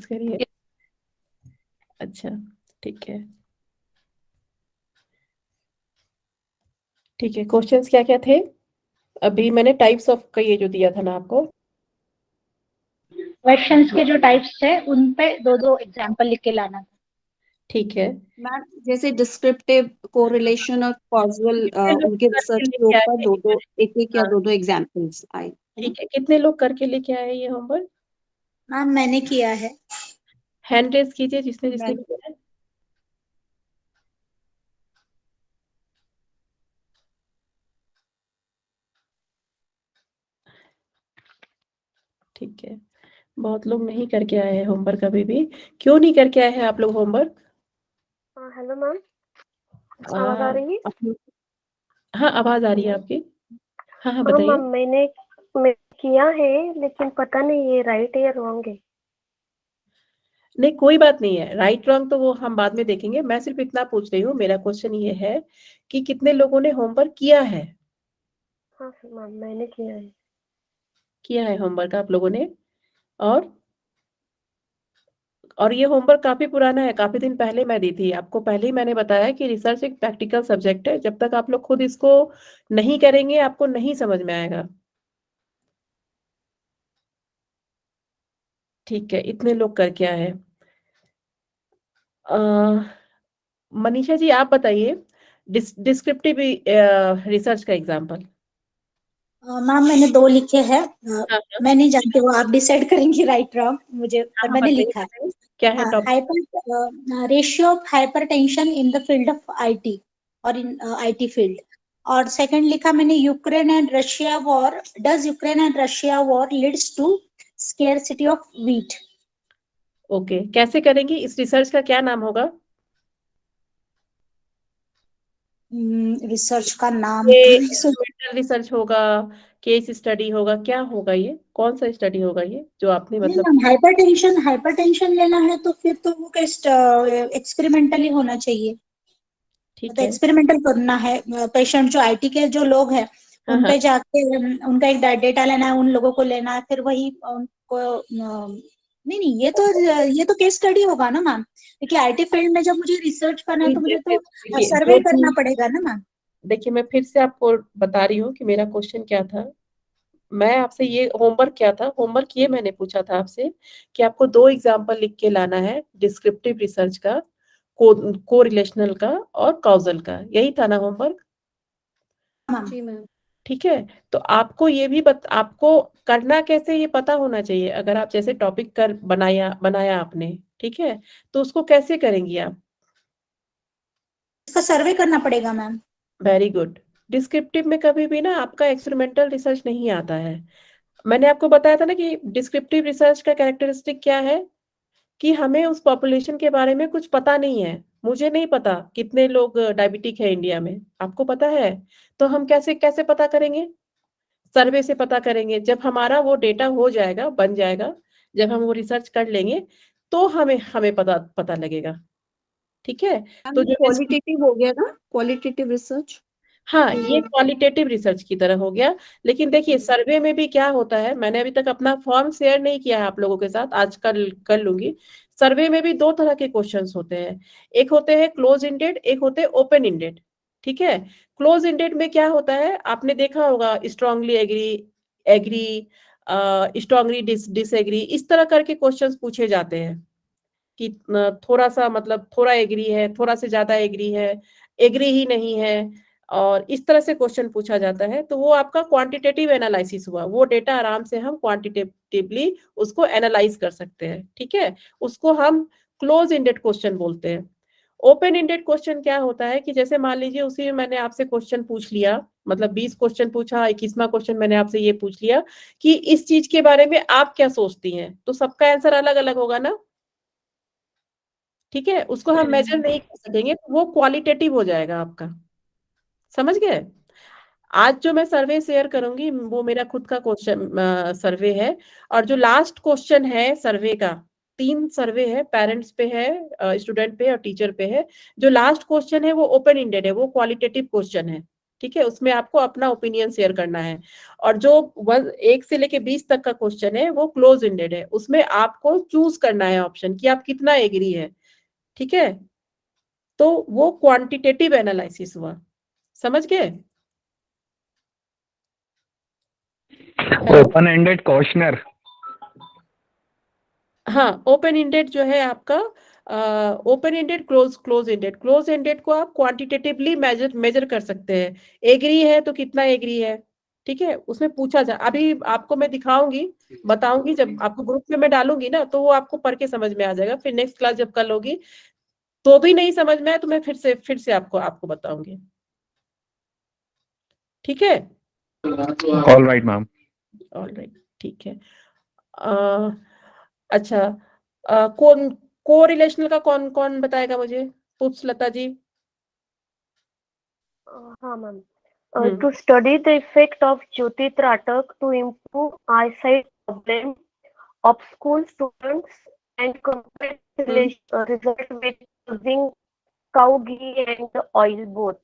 Questions करिए। अच्छा, ठीक है ठीक है। क्वेश्चंस क्या क्या थे? अभी मैंने टाइप्स ऑफ का ये जो दिया था ना आपको, क्वेश्चंस के जो टाइप्स थे उन पे दो दो एग्जांपल लिख के लाना था। ठीक है। मैम जैसे डिस्क्रिप्टिव, कोरिलेशन और कॉजुअल, कितने लोग उनके करके रिसर्च के लेके ऊपर आए दो दो, हैं? एक एक या हाँ, दो दो एग्जाम्पल्स आए, है ना? ठीक है। कितने लोग करके लेके आए हैं ये होमवर्क? मैम मैंने किया है। हैंड रेज कीजिए जिसने जिसने मैंने किया है। ठीक है, बहुत लोग नहीं करके आए हैं होमवर्क अभी भी। क्यों नहीं करके आए हैं आप लोग होमवर्क? हेलो मैम, आवाज आ आ, रही है? हाँ, आवाज आ रही है हेलो। आपकी। हाँ हाँ, हाँ मैम, बताइए। मैं किया है, लेकिन पता नहीं ये राइट है या रॉन्ग है। नहीं, कोई बात नहीं है। राइट रॉन्ग तो वो हम बाद में देखेंगे। मैं सिर्फ इतना पूछ रही हूँ, मेरा क्वेश्चन ये है कि कितने लोगों ने होमवर्क किया है? हाँ मैम, मैंने किया है। किया है होमवर्क आप लोगों ने। और ये होमवर्क काफी पुराना है, काफी दिन पहले मैं दी थी आपको। पहले ही मैंने बताया कि रिसर्च एक प्रैक्टिकल सब्जेक्ट है। जब तक आप लोग खुद इसको नहीं करेंगे आपको नहीं समझ में आएगा। ठीक है, इतने लोग करके आए हैं। मनीषा जी आप बताइए, डिस्क्रिप्टिव रिसर्च का एग्जांपल। मैम मैंने दो लिखे हैं। हाँ हाँ मैं नहीं जानती वो आप डिसाइड करेंगी राइट रॉन्ग मुझे, हाँ पर हाँ, मैंने बताइए लिखा है। बताइए, क्या है हाँ, topic? Hyper ratio of hypertension in the field of IT और इन आईटी फील्ड। और सेकंड लिखा मैंने, Ukraine and Russia war, does Ukraine and Russia war leads to scarcity of wheat. Okay, कैसे करेंगी? इस रिसर्च का क्या नाम होगा? रिसर्च का नाम ये तो नहीं सुन। एक्सपेरिमेंटल रिसर्च होगा, केस स्टडी होगा, क्या होगा? ये कौन सा स्टडी होगा ये जो आपने नहीं मतलब? मैम, हाइपरटेंशन लेना है तो फिर तो वो एक्सपेरिमेंटली होना चाहिए। ठीक तो है। एक्सपेरिमेंटल करना है। पेशेंट जो आईटी के जो लोग हैं हाँ उन हाँ, पे जाके उनका एक डेटा लेना है, उन लोगों को लेना है, फिर वही उनको नहीं नहीं, ये तो केस स्टडी होगा ना मैम, क्योंकि आईटी फील्ड में जब मुझे रिसर्च करना है तो मुझे देखिए तो देखिए, सर्वे जो करना भी, पड़ेगा ना मैम। देखिए मैं फिर से आपको बता रही हूँ कि मेरा क्वेश्चन क्या था। मैं आपसे ये होमवर्क क्या था, होमवर्क ये मैंने पूछा था आपसे कि आपको दो एग्जाम्पल लिख के लाना है डिस्क्रिप्टिव रिसर्च का, को रिलेशनल का और कॉजल का। यही था ना होमवर्क? मैम जी मैम। ठीक है। तो आपको ये भी आपको करना कैसे ये पता होना चाहिए। अगर आप जैसे टॉपिक कर बनाया बनाया आपने, ठीक है, तो उसको कैसे करेंगी आप? इसका सर्वे करना पड़ेगा मैम। Very good. डिस्क्रिप्टिव में कभी भी ना आपका एक्सपेरिमेंटल रिसर्च नहीं आता है। मैंने आपको बताया था ना कि डिस्क्रिप्टिव रिसर्च का कैरेक्टरिस्टिक क्या है, कि हमें उस पॉपुलेशन के बारे में कुछ पता नहीं है। मुझे नहीं पता कितने लोग डायबिटिक है इंडिया में, आपको पता है? तो हम कैसे कैसे पता करेंगे? सर्वे से पता करेंगे। जब हमारा वो डेटा हो जाएगा, बन जाएगा, जब हम वो रिसर्च कर लेंगे, तो हमें हमें पता पता लगेगा। ठीक है। मैम तो ये जो क्वालिटेटिव हो गया ना, क्वालिटेटिव रिसर्च। हाँ, ये क्वालिटेटिव रिसर्च की तरह हो गया। लेकिन देखिए सर्वे में भी क्या होता है, मैंने अभी तक अपना फॉर्म शेयर नहीं किया है आप लोगों के साथ, आज कल कर लूंगी। सर्वे में भी दो तरह के क्वेश्चंस होते हैं। एक होते हैं क्लोज इंडेड, एक होते हैं ओपन इंडेड। ठीक है। क्लोज इंडेड में क्या होता है, आपने देखा होगा, strongly agree, agree, strongly disagree, इस तरह करके क्वेश्चंस पूछे जाते हैं कि थोड़ा सा मतलब थोड़ा एग्री है, थोड़ा से ज्यादा एग्री है, एग्री ही नहीं है, और इस तरह से क्वेश्चन पूछा जाता है। तो वो आपका क्वांटिटेटिव एनालिसिस हुआ। वो डेटा आराम से हम क्वांटिटेटिवली उसको एनालाइज कर सकते हैं। ठीक है। उसको हम क्लोज इंडेड क्वेश्चन बोलते हैं। ओपन इंडेड क्वेश्चन क्या होता है कि जैसे मान लीजिए उसी में मैंने आपसे क्वेश्चन पूछ लिया, मतलब 20 क्वेश्चन पूछा, 21वां क्वेश्चन मैंने आपसे ये पूछ लिया कि इस चीज के बारे में आप क्या सोचती हैं, तो सबका आंसर अलग अलग होगा ना। ठीक है। उसको हम मेजर नहीं कर सकेंगे, तो वो क्वालिटेटिव हो जाएगा आपका। समझ गए? आज जो मैं सर्वे शेयर करूंगी वो मेरा खुद का क्वेश्चन सर्वे है। और जो लास्ट क्वेश्चन है सर्वे का, 3 सर्वे है, पेरेंट्स पे है, स्टूडेंट पे और टीचर पे है। जो लास्ट क्वेश्चन है वो ओपन इंडेड है, वो क्वालिटेटिव क्वेश्चन है। ठीक है, उसमें आपको अपना ओपिनियन शेयर करना है। और जो 1 से लेके 20 तक का क्वेश्चन है वो क्लोज एंडेड है, उसमें आपको चूज करना है ऑप्शन कि आप कितना एग्री है। ठीक है, तो वो क्वांटिटेटिव एनालिसिस हुआ, समझ गए? Open ended questionnaire. हाँ, ओपन एंडेड जो है आपका open ended, close ended. Close ended को आप क्वांटिटेटिवली मेजर कर सकते हैं, एग्री है तो कितना एग्री है। ठीक है, उसमें पूछा जा, अभी आपको मैं दिखाऊंगी, बताऊंगी, जब आपको ग्रुप में मैं डालूंगी ना तो वो आपको पढ़ के समझ में आ जाएगा। फिर नेक्स्ट क्लास जब कल होगी तो भी नहीं समझ में आए तो मैं फिर से आपको बताऊंगी। ठीक है, all right ma'am. All right, ठीक है। अच्छा, कौन को रिलेशनल का कौन कौन बताएगा मुझे? पुष्पलता जी। हाँ ma'am. To study the effect of Jyoti Tratak to improve eyesight problem of school students and compare result with using cow ghee and oil both.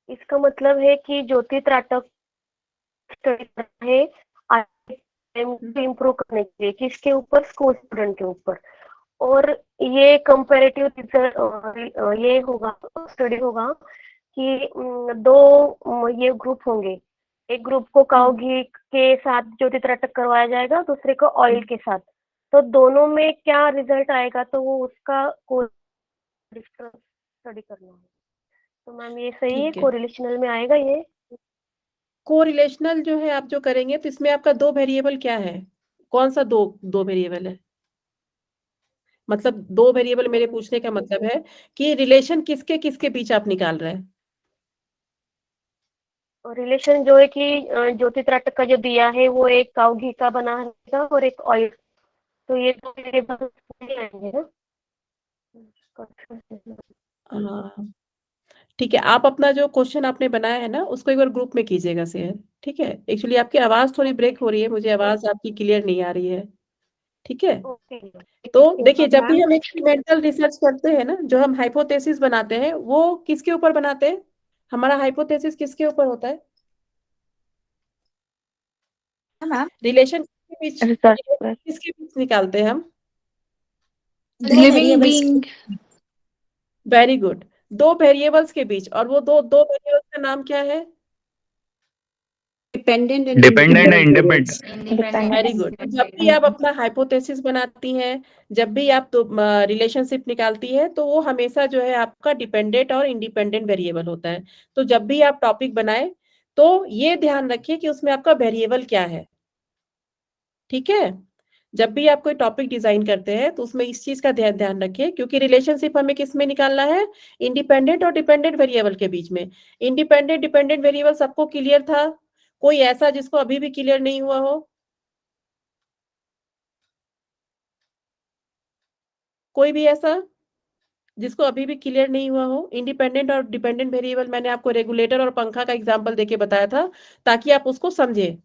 इसका मतलब है कि ज्योति त्राटक स्टडी कर रहे हैं इम्प्रूव करने के लिए, किसके ऊपर? स्कूल स्टूडेंट के ऊपर। और ये कंपैरेटिव ये होगा, स्टडी होगा कि दो ये ग्रुप होंगे, एक ग्रुप को काऊ घी के साथ ज्योति त्राटक करवाया जाएगा, दूसरे को ऑयल के साथ। तो दोनों में क्या रिजल्ट आएगा तो वो उसका स्टडी करना है। तो मैम ये सही है, कोरिलेशनल में आएगा ये। कोरिलेशनल जो है आप जो करेंगे तो इसमें आपका दो वेरिएबल क्या है? कौन सा दो वेरिएबल है? मतलब दो वेरिएबल, मेरे पूछने का मतलब है कि रिलेशन किसके किसके बीच आप निकाल रहे हैं? रिलेशन जो है कि ज्योति त्राटक का जो दिया है वो एक काऊ घी का बना रहेगा और एक ऑयल, तो ये दो वेरिएबल आएंगे ना। ठीक है, आप अपना जो क्वेश्चन आपने बनाया है ना उसको एक बार ग्रुप में कीजिएगा शेयर। ठीक है, एक्चुअली आपकी आवाज थोड़ी ब्रेक हो रही है, मुझे आवाज आपकी क्लियर नहीं आ रही है। ठीक है, तो देखिए जब भी हम एक्सपेरिमेंटल रिसर्च करते हैं ना, जो हम हाइपोथेसिस बनाते हैं वो किसके ऊपर बनाते हैं? हमारा हाइपोथेसिस किसके ऊपर होता है? रिलेशन किसके बीच निकालते हैं हम? Living being. वेरी गुड, दो वेरिएबल्स के बीच, और वो दो वेरिएबल्स का नाम क्या है? Dependent and independent. Very good. जब भी आप अपना हाइपोथेसिस बनाती हैं, जब भी आप तो रिलेशनशिप निकालती है, तो वो हमेशा जो है आपका डिपेंडेंट और इंडिपेंडेंट वेरिएबल होता है। तो जब भी आप टॉपिक बनाए तो ये ध्यान रखिए कि उसमें आपका वेरिएबल क्या है। ठीक है, जब भी आप कोई टॉपिक डिजाइन करते हैं तो उसमें इस चीज का ध्यान रखिए, क्योंकि रिलेशनशिप हमें किस में निकालना है? इंडिपेंडेंट और डिपेंडेंट वेरिएबल के बीच में। इंडिपेंडेंट डिपेंडेंट वेरिएबल सबको क्लियर था? कोई ऐसा जिसको अभी भी क्लियर नहीं हुआ हो? कोई भी ऐसा जिसको अभी भी क्लियर नहीं हुआ हो? इंडिपेंडेंट और डिपेंडेंट वेरिएबल मैंने आपको रेगुलेटर और पंखा का एग्जांपल देके बताया था ताकि आप उसको समझे।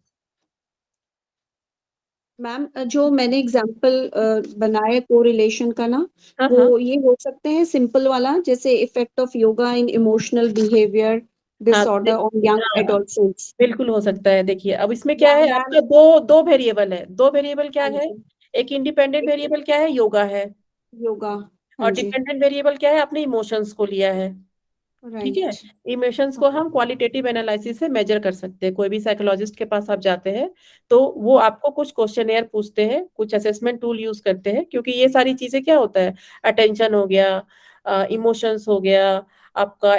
मैम जो मैंने एग्जांपल बनाया कोरिलेशन का ना, वो ये हो सकते हैं सिंपल वाला, जैसे effect of yoga in emotional behaviour disorder on young adolescents. बिल्कुल हो सकता है। देखिए अब इसमें क्या है, आपका दो वेरिएबल है। दो वेरिएबल क्या है? एक इंडिपेंडेंट वेरिएबल क्या है? योगा है। योगा। और डिपेंडेंट वेरिएबल क्या है? आपने इमोशंस को लिया है। ठीक है, इमोशंस को हम क्वालिटेटिव एनालिसिस से मेजर कर सकते हैं। कोई भी साइकोलॉजिस्ट के पास आप जाते हैं तो वो आपको कुछ क्वेश्चनेयर पूछते हैं, कुछ असेसमेंट टूल यूज करते हैं, क्योंकि ये सारी चीजें क्या होता है, अटेंशन हो गया, इमोशंस हो गया, आपका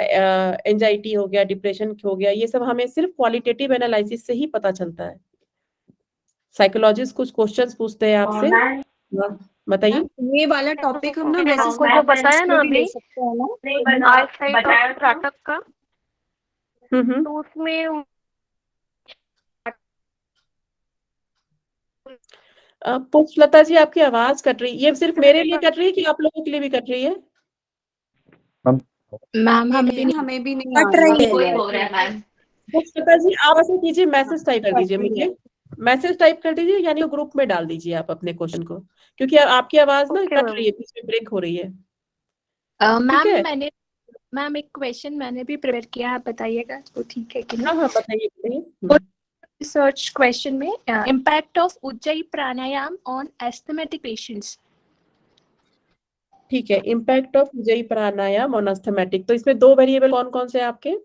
एंजाइटी हो गया, डिप्रेशन हो गया, ये सब हमें सिर्फ क्वालिटेटिव एनालिसिस से ही पता चलता है। साइकोलॉजिस्ट कुछ क्वेश्चंस पूछते हैं आपसे, बताइए। ये वाला टॉपिक हम ना वैसे आपको जो बताया ना अभी त्राटक का, तो उसमें पुष्पलता जी आपकी आवाज कट रही है, ये सिर्फ मेरे लिए कट रही है कि आप लोगों के लिए भी कट रही है? मैम हमें भी नहीं कट रही है। पुष्पलता जी आप ऐसे कीजिए, मैसेज टाइप कर दीजिए मुझे, मैसेज टाइप कर दीजिए, यानी वो ग्रुप में डाल दीजिए आप अपने क्वेश्चन को, क्योंकि आपकी आवाज ना कट रही है, बीच में ब्रेक हो रही है। मैम मैंने मैम एक क्वेश्चन मैंने भी प्रिपेयर किया है, आप बताइएगा तो ठीक है कि नहीं। हाँ हाँ बताइए बताइए। रिसर्च क्वेश्चन में impact of Ujjayi pranayama on asthmatic patients. ठीक है, impact of Ujjayi pranayama on asthmatic. तो इसमें दो वेरिएबल कौन कौन से हैं आपके?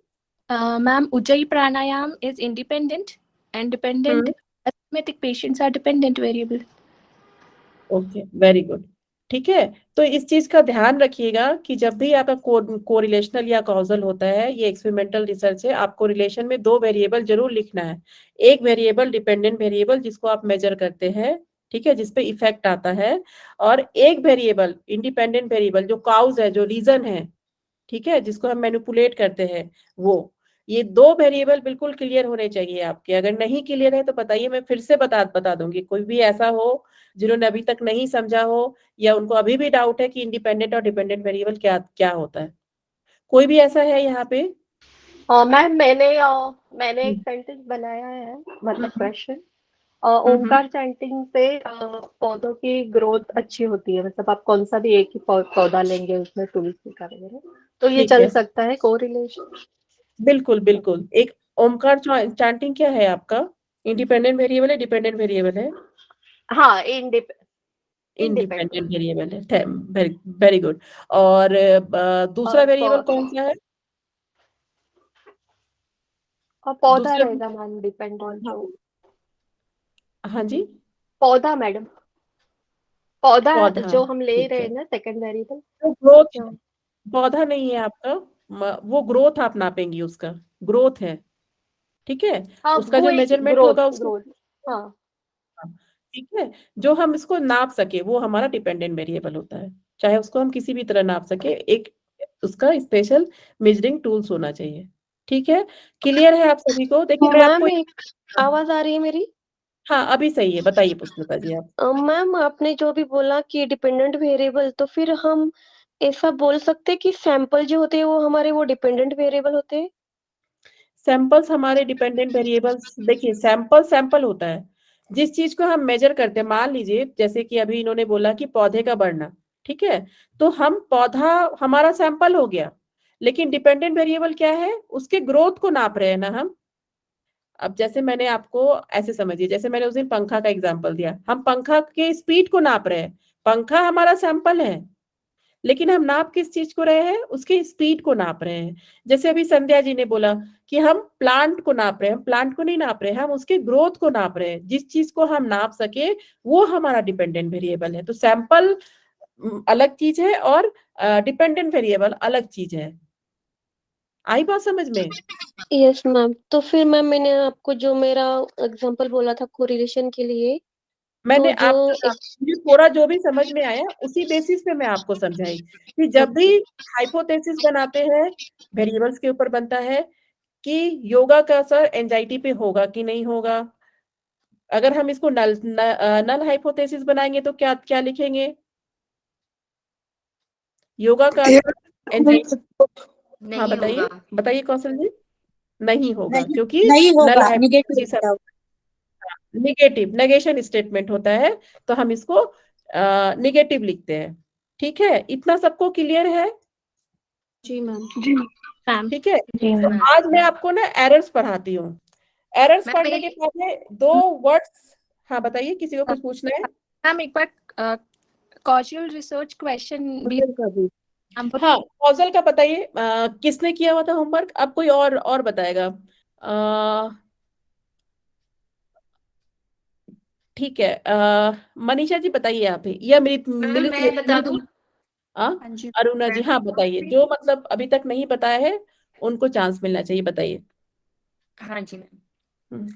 Ma'am Ujjayi pranayama is independent and dependent, asthmatic patients are dependent variable. Okay, very good. ठीक है, तो इस चीज का ध्यान रखिएगा कि जब भी आपका कोरिलेशनल या कॉजल होता है, ये एक्सपेरिमेंटल रिसर्च है, आपको रिलेशन में दो वेरिएबल जरूर लिखना है। एक वेरिएबल डिपेंडेंट वेरिएबल जिसको आप मेजर करते हैं, ठीक है, जिसपे इफेक्ट आता है, और एक वेरिएबल इंडिपेंडेंट वेरिएबल जो काउज है, जो रीजन है, ठीक है, जिसको हम मैनिपुलेट करते हैं वो। ये दो वेरिएबल बिल्कुल क्लियर होने चाहिए आपके। अगर नहीं क्लियर है तो बताइए, मैं फिर से बता दूंगी। कोई भी ऐसा हो जिन्होंने अभी तक नहीं समझा हो या उनको अभी भी डाउट है कि इंडिपेंडेंट और डिपेंडेंट वेरिएबल क्या क्या होता है, कोई भी ऐसा है यहाँ पे? मैम मैंने एक सेंटेंस बनाया है, मतलब क्वेश्चन। ओमकार चैंटिंग से पौधों की ग्रोथ अच्छी होती है, मतलब आप कौन सा भी एक ही पौधा लेंगे उसमें तुलसी का वगैरह, तो ये ठीक चल है, सकता है कोरिलेशन। बिल्कुल बिल्कुल। एक ओमकार चैंटिंग क्या है आपका? इंडिपेंडेंट वेरिएबल है, डिपेंडेंट वेरिएबल है? हाँ, इंडिपेंडेंट इंडिपेंडेंट। वेरिएबल है। Very very good. और दूसरा और वेरिएबल कौन सा है? पौधा दूसरा, रहेगा मैम डिपेंडेंट जो। हाँ जी, पौधा मैडम, पौधा पौधा, जो हम ले ठीक रहे है। हैं ना, सेकंड वेरिएबल। वो ग्रोथ है, पौधा नहीं है आपका। वो ग्रोथ आप नापेंगी, उसका ग्रोथ है, ठीक है। हाँ, उसका वो जो एक मेजरमेंट ग्रोथ होगा उसको, ग्रोथ। हाँ। हाँ, ठीक है, जो हम इसको नाप सके वो हमारा डिपेंडेंट वेरिएबल होता है। चाहे उसको हम किसी भी तरह नाप सके, एक उसका स्पेशल मेजरिंग टूल्स होना चाहिए। ठीक है, क्लियर है आप सभी को? देखिए मैं आपको, मैम एक आवाज आ रही है मेरी। हाँ अभी सही है, बताइए पुष्पिता जी आप। मैम आपने जो भी बोला कि डिपेंडेंट वेरिएबल, तो फिर हम ऐसा बोल सकते हैं कि सैंपल जो होते हैं वो हमारे वो डिपेंडेंट वेरिएबल होते हैं। सैंपल्स हमारे डिपेंडेंट वेरिएबल्स, देखिए सैंपल सैंपल होता है जिस चीज को हम मेजर करते हैं। मान लीजिए जैसे कि अभी इन्होंने बोला कि पौधे का बढ़ना, ठीक है, तो हम पौधा हमारा सैंपल हो गया, लेकिन डिपेंडेंट वेरिएबल क्या है? उसके ग्रोथ को नाप रहे हैं ना हम। अब जैसे मैंने आपको, ऐसे समझिए, जैसे मैंने उस दिन पंखा का एग्जांपल दिया, हम पंखा के स्पीड को नाप रहे हैं। पंखा हमारा सैंपल है, लेकिन हम नाप किस चीज को रहे हैं? उसके स्पीड को नाप रहे हैं। जैसे अभी संध्या जी ने बोला कि हम प्लांट को नाप रहे हैं, हम प्लांट को नहीं नाप रहे हैं, हम उसके ग्रोथ को नाप रहे हैं। जिस चीज को हम नाप सके वो हमारा डिपेंडेंट वेरिएबल है। तो सैंपल अलग चीज है और डिपेंडेंट वेरिएबल अलग चीज है। आई बात समझ में? यस मैम, तो फिर मैम मैंने आपको जो मेरा एग्जांपल बोला था कोरिलेशन के लिए, मैंने तो जो मुझे थोड़ा जो भी समझ में आया उसी बेसिस पे मैं आपको समझाई कि जब भी हाइपोथेसिस बनाते हैं, वेरिएबल्स के ऊपर बनता है कि योगा का असर एंजाइटी पे होगा कि नहीं होगा। अगर हम इसको नल हाइपोथेसिस बनाएंगे तो क्या क्या लिखेंगे? योगा का असर एंजाइटी, हाँ बताइए बताइए कौशल जी। नहीं होगा, नहीं, क्योंकि नहीं नल होगा, निगेटिव हाइपोथेसिस होगा। निगेटिव नेगेशन स्टेटमेंट होता है, तो हम इसको निगेटिव लिखते हैं। ठीक है, इतना सबको क्लियर है? जी मैम। जी मैम। ठीक है, जी तो मैम। आज मैं आपको ना एरर्स पढ़ाती हूँ। एरर्स पढ़ने के पहले दो वर्ड्स, हाँ बताइए, किसी को कुछ पूछना है? मैम एक बार कॉजल रिसर्च क्वेश्चन भी हम हाँ, कॉजल का बताइए, किसने किया हुआ था होमवर्क? अब कोई और बताएगा? ठीक है, मनीषा जी बताइए आप ही, या मैं बता दूं? हाँ, हाँ जी। अरुणा जी, हाँ बताइए, जो मतलब अभी तक नहीं बताया है उनको चांस मिलना चाहिए, बताइए। हाँ जी मैम। हम्म,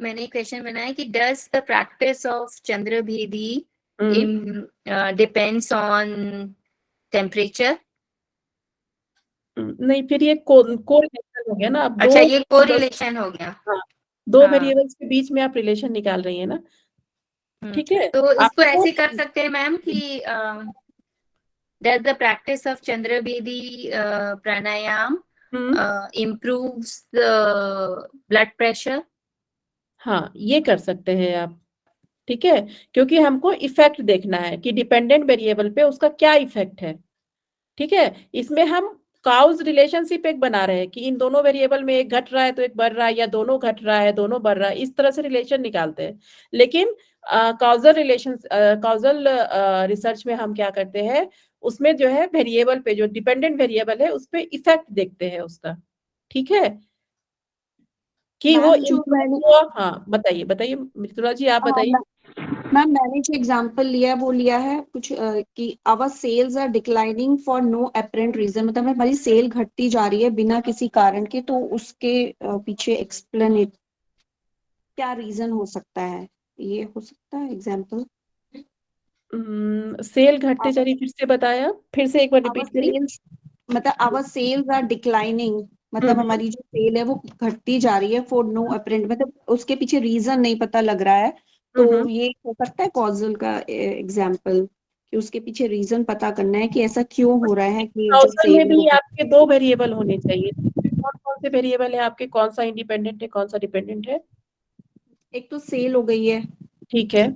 मैंने क्वेश्चन बनाया कि डज द प्रैक्टिस ऑफ चंद्र भेदी डिपेंड्स ऑन टेम्परेचर? नहीं, फिर ये कोरिलेशन हो गया ना। अब अच्छा, ये variables- कोरिलेशन हो गया। हाँ, दो हाँ। वेरिएबल्स के बीच में आप रिलेशन निकाल रही है ना। ठीक है, तो इसको आपको ऐसे कर सकते हैं मैम कि डज द प्रैक्टिस ऑफ चंद्र भेदी प्राणायाम improves ब्लड प्रेशर? हाँ ये कर सकते हैं आप। ठीक है, क्योंकि हमको इफेक्ट देखना है कि डिपेंडेंट वेरिएबल पे उसका क्या इफेक्ट है। ठीक है, इसमें हम काउज रिलेशनशिप एक बना रहे हैं कि इन दोनों वेरिएबल में एक घट रहा है तो एक बढ़ रहा है, या दोनों घट रहा है दोनों बढ़ रहा है, इस तरह से रिलेशन निकालते हैं। लेकिन काउजल रिसर्च में हम क्या करते हैं, उसमें जो है वेरिएबल पे, जो डिपेंडेंट वेरिएबल है उस पे इफेक्ट देखते हैं उसका। ठीक है, कि वो हाँ बताइए बताइए मृदुला जी, आप बताइए। मैम मैंने जो एग्जांपल लिया है वो लिया है कुछ कि our sales are declining for no apparent reason, मतलब हमारी सेल घटती जा रही है बिना किसी कारण के, तो उसके पीछे एक्सप्लेन क्या रीजन हो सकता है, ये हो सकता है एग्जांपल। सेल घटते जा रही, फिर से बताया, फिर से एक बार रिपीट करिए। मतलब आवर सेल्स आर डिक्लाइनिंग, मतलब हमारी जो सेल है वो घटती जा रही है फॉर नो अपरेंट, मतलब उसके पीछे रीजन नहीं पता लग रहा है, तो ये हो सकता है कॉजल का एग्जांपल, कि उसके पीछे रीजन पता करना है कि ऐसा क्यों हो रहा है कि जो काउजल में सेल भी आपके दो वेरिएबल होने चाहिए, कौन कौन से वेरिएबल है आपके, कौन सा इंडिपेंडेंट है कौन सा डिपेंडेंट है? एक तो सेल हो गई है, ठीक है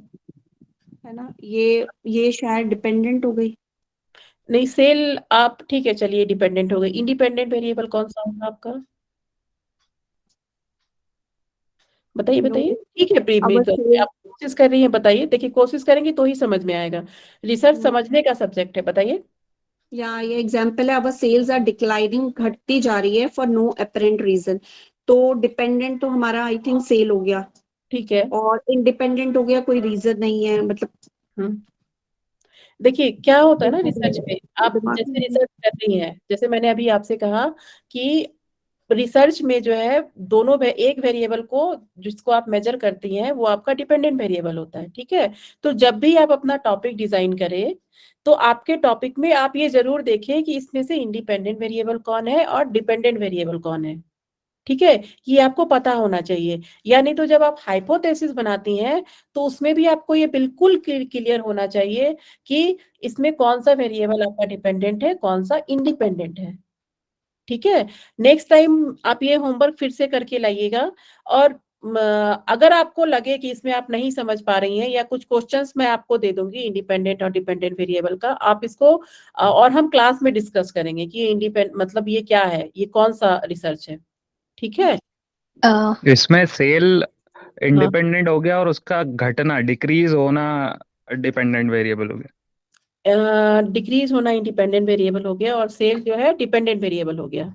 ना, ये शायद डिपेंडेंट हो गई। नहीं, सेल आप ठीक है चलिए डिपेंडेंट हो गई। इंडिपेंडेंट वेरिएबल कौन सा होगा आपका, बताइए बताइए। ठीक है प्रीति, तो आप कोशिश कर रही हैं, बताइए। देखिए कोशिश करेंगे तो ही समझ में आएगा, रिसर्च समझने का सब्जेक्ट है, बताइए। या ये एग्जांपल है, अब सेल्स आर डिक्लाइनिंग, घटती जा रही है फॉर नो अपेरेंट रीजन, तो डिपेंडेंट तो हमारा आई थिंक सेल हो गया, ठीक है, और इंडिपेंडेंट हो गया कोई रीजन नहीं है, मतलब देखिए क्या होता है ना रिसर्च में, आप जैसे रिसर्च कर रही हैं, जैसे मैंने अभी आपसे कहा कि रिसर्च में जो है दोनों एक वेरिएबल को जिसको आप मेजर करती हैं वो आपका डिपेंडेंट वेरिएबल होता है। ठीक है, तो जब भी आप अपना टॉपिक डिजाइन करें तो आपके टॉपिक में आप ये जरूर देखें कि इसमें से इंडिपेंडेंट वेरिएबल कौन है और डिपेंडेंट वेरिएबल कौन है। ठीक है, ये आपको पता होना चाहिए। यानी तो जब आप हाइपोथेसिस बनाती हैं तो उसमें भी आपको ये बिल्कुल क्लियर होना चाहिए कि इसमें कौन सा वेरिएबल आपका डिपेंडेंट है कौन सा इंडिपेंडेंट है। ठीक है, नेक्स्ट टाइम आप ये होमवर्क फिर से करके लाइएगा, और अगर आपको लगे कि इसमें आप नहीं समझ पा रही हैं, या कुछ क्वेश्चंस मैं आपको दे दूंगी इंडिपेंडेंट और डिपेंडेंट वेरिएबल का, आप इसको और हम क्लास में डिस्कस करेंगे कि ये इंडिपेंडेंट मतलब ये क्या है, ये कौन सा रिसर्च है। ठीक है, इसमें सेल इंडिपेंडेंट हो गया और उसका घटना डिक्रीज होना डिपेंडेंट वेरिएबल हो गया। डिक्रीज होना इंडिपेंडेंट वेरिएबल हो गया और सेल जो है डिपेंडेंट वेरिएबल हो गया।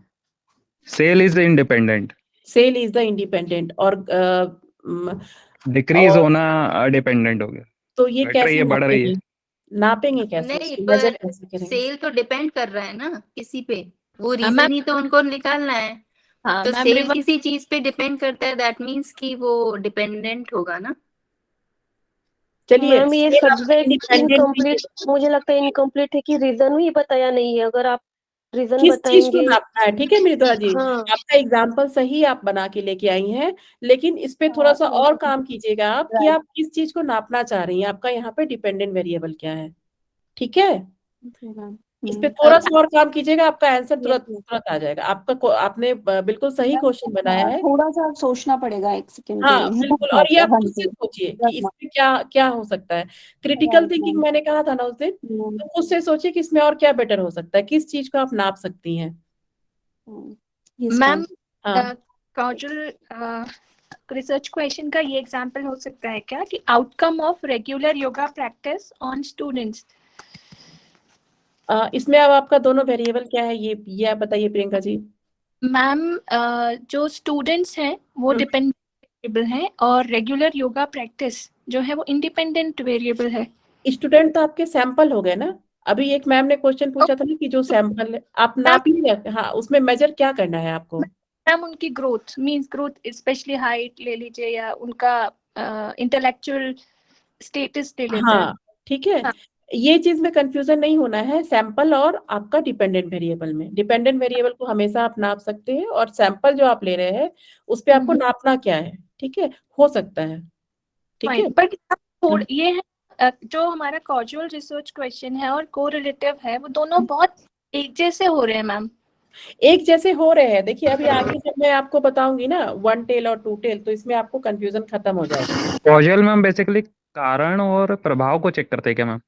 Sale is independent, sale is the independent, और डिक्रीज होना डिपेंडेंट हो गया। तो ये घट रही कैसे है, बढ़ रही है। नापेंगे कैसे, नहीं, मेजर पर कैसे करेंगे? सेल तो डिपेंड कर रहा है ना किसी पे, वो रीजन ही तो उनको निकालना है। हाँ तो मैम, सेल किसी चीज पे डिपेंड करता है, दैट मीन्स कि वो डिपेंडेंट होगा ना। चलिए मैम ये सेल आपका सब्जेक्ट इंडिपेंडेंट इनकम्प्लीट, मुझे लगता है इनकम्प्लीट है कि रीजन ही बताया नहीं है। अगर आप रीजन किस चीज को बताएंगे। नापना है? ठीक है मृदुला जी, हाँ आपका एग्जाम्पल सही आप बना के लेके आई हैं, लेकिन इस पे थोड़ा सा और काम कीजिएगा आप कि आप किस चीज को नापना चाह रही हैं, आपका यहाँ पे डिपेंडेंट वेरिएबल क्या है। ठीक है, इस पे थोड़ा सा और काम कीजिएगा, आपका आंसर तुरंत तुरंत आ जाएगा। आपने बिल्कुल सही क्वेश्चन बनाया है। थोड़ा सा सोचना पड़ेगा एक सेकंड के हाँ लिए। बिल्कुल, और ये आप खुद से सोचिए कि इसमें क्या क्या हो सकता है। क्रिटिकल थिंकिंग मैंने कहा था ना उस दिन, तो खुद से सोचिए कि इसमें और क्या बेटर हो सकता है, किस चीज को आप नाप सकती हैं। मैम हाँ काउजल रिसर्च क्वेश्चन का ये एग्जांपल हो सकता है क्या कि outcome of regular yoga practice on students. इसमें अब आपका दोनों वेरिएबल क्या है, ये आप बताइए प्रियंका जी। मैम जो स्टूडेंट्स हैं वो डिपेंडेंट वेरिएबल हैं और रेगुलर योगा प्रैक्टिस जो है वो इंडिपेंडेंट वेरिएबल है। स्टूडेंट तो आपके सैंपल हो गए ना, अभी एक मैम ने क्वेश्चन पूछा था ना कि जो सैंपल है आप नापिए, हाँ उसमें मेजर क्या करना है आपको? मैम उनकी growth means growth specially height ले लीजिए या उनका इंटेलेक्चुअल स्टेटस ले लेते हैं। हाँ ठीक है, ये चीज में कंफ्यूजन नहीं होना है, सैंपल और आपका डिपेंडेंट वेरिएबल में। डिपेंडेंट वेरिएबल को हमेशा आप नाप सकते हैं, और सैंपल जो आप ले रहे हैं उस पे आपको नापना क्या है। ठीक है, हो सकता है। ठीक है, बट ये है जो हमारा कॉजुअल रिसर्च क्वेश्चन है और कोरिलेटिव है वो दोनों बहुत एक जैसे हो रहे हैं मैम। एक जैसे हो रहे हैं, देखिए अभी आगे जब मैं आपको बताऊंगी ना वन टेल और टू टेल, तो इसमें आपको कंफ्यूजन खत्म हो जाएगा। कॉजल मैम बेसिकली कारण और प्रभाव को चेक करते हैं क्या मैम?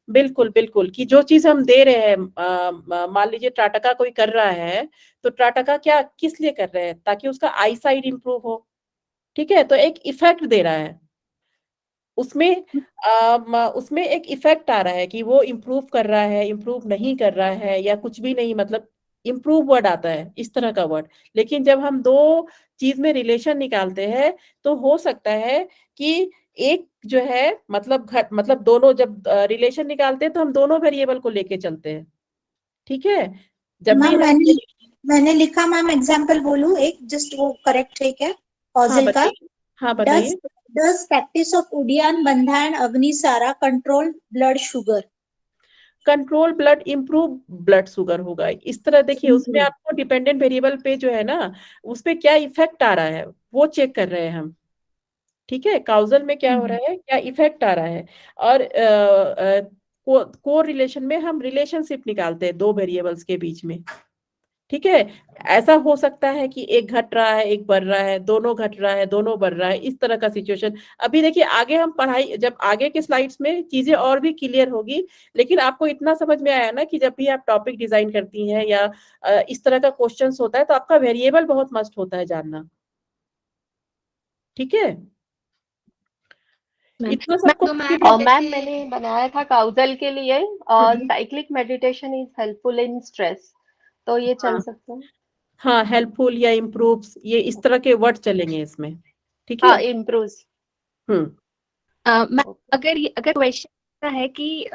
बिल्कुल बिल्कुल, कि जो चीज हम दे रहे हैं, मान लीजिए टाटका कोई कर रहा है, तो टाटका क्या किस लिए कर रहे हैं, ताकि उसका आई साइड इंप्रूव हो, ठीक है, तो एक इफेक्ट दे रहा है उसमें। उसमें एक इफेक्ट आ रहा है कि वो इम्प्रूव कर रहा है, इम्प्रूव नहीं कर रहा है, या कुछ भी नहीं, मतलब इम्प्रूव वर्ड आता है, इस तरह का वर्ड। लेकिन जब हम दो चीज में रिलेशन निकालते हैं, तो हो सकता है कि एक जो है, मतलब दोनों जब रिलेशन निकालते हैं, तो हम दोनों वेरिएबल को लेके चलते हैं, ठीक है। जब भी मैम हम मैंने लिखा मैम, एग्जाम्पल बोलूं एक, जस्ट वो करेक्ट है क्या हाँ पॉजिल का? बताइए, हाँ बताइए। Does practice of उडियान बंधा and अग्निसारा control blood sugar? Control blood, improve blood sugar होगा, इस तरह। देखिए उसमें आपको डिपेंडेंट वेरिएबल पे जो है ना, उस पे क्या इफेक्ट आ रहा है वो चेक कर रहे हैं हम, ठीक है। काउजल में क्या हो रहा है, क्या इफेक्ट आ रहा है, और को रिलेशन में हम रिलेशनशिप निकालते हैं दो वेरिएबल्स के बीच में, ठीक है। ऐसा हो सकता है कि एक घट रहा है, एक बढ़ रहा है, दोनों घट रहा है, दोनों बढ़ रहा है, इस तरह का सिचुएशन। अभी देखिए आगे हम पढ़ाई, जब आगे के स्लाइड्स में चीजें और भी क्लियर होगी, लेकिन आपको इतना समझ में आया ना कि जब भी आप टॉपिक डिजाइन करती हैं या इस तरह का क्वेश्चंस होता है, तो आपका वेरिएबल बहुत मस्ट होता है जानना, ठीक है। इतना सबको तो फिर मैम मैम जैसे मैंने बनाया था काउजल के लिए cyclic meditation is helpful in stress, तो ये चल हाँ सकता है। हाँ, हेल्पफुल या इम्प्रूव्स, ये इस तरह के वर्ड चलेंगे इसमें, ठीक है। हाँ, इम्प्रूव्स। मैम अगर क्वेश्चन है कि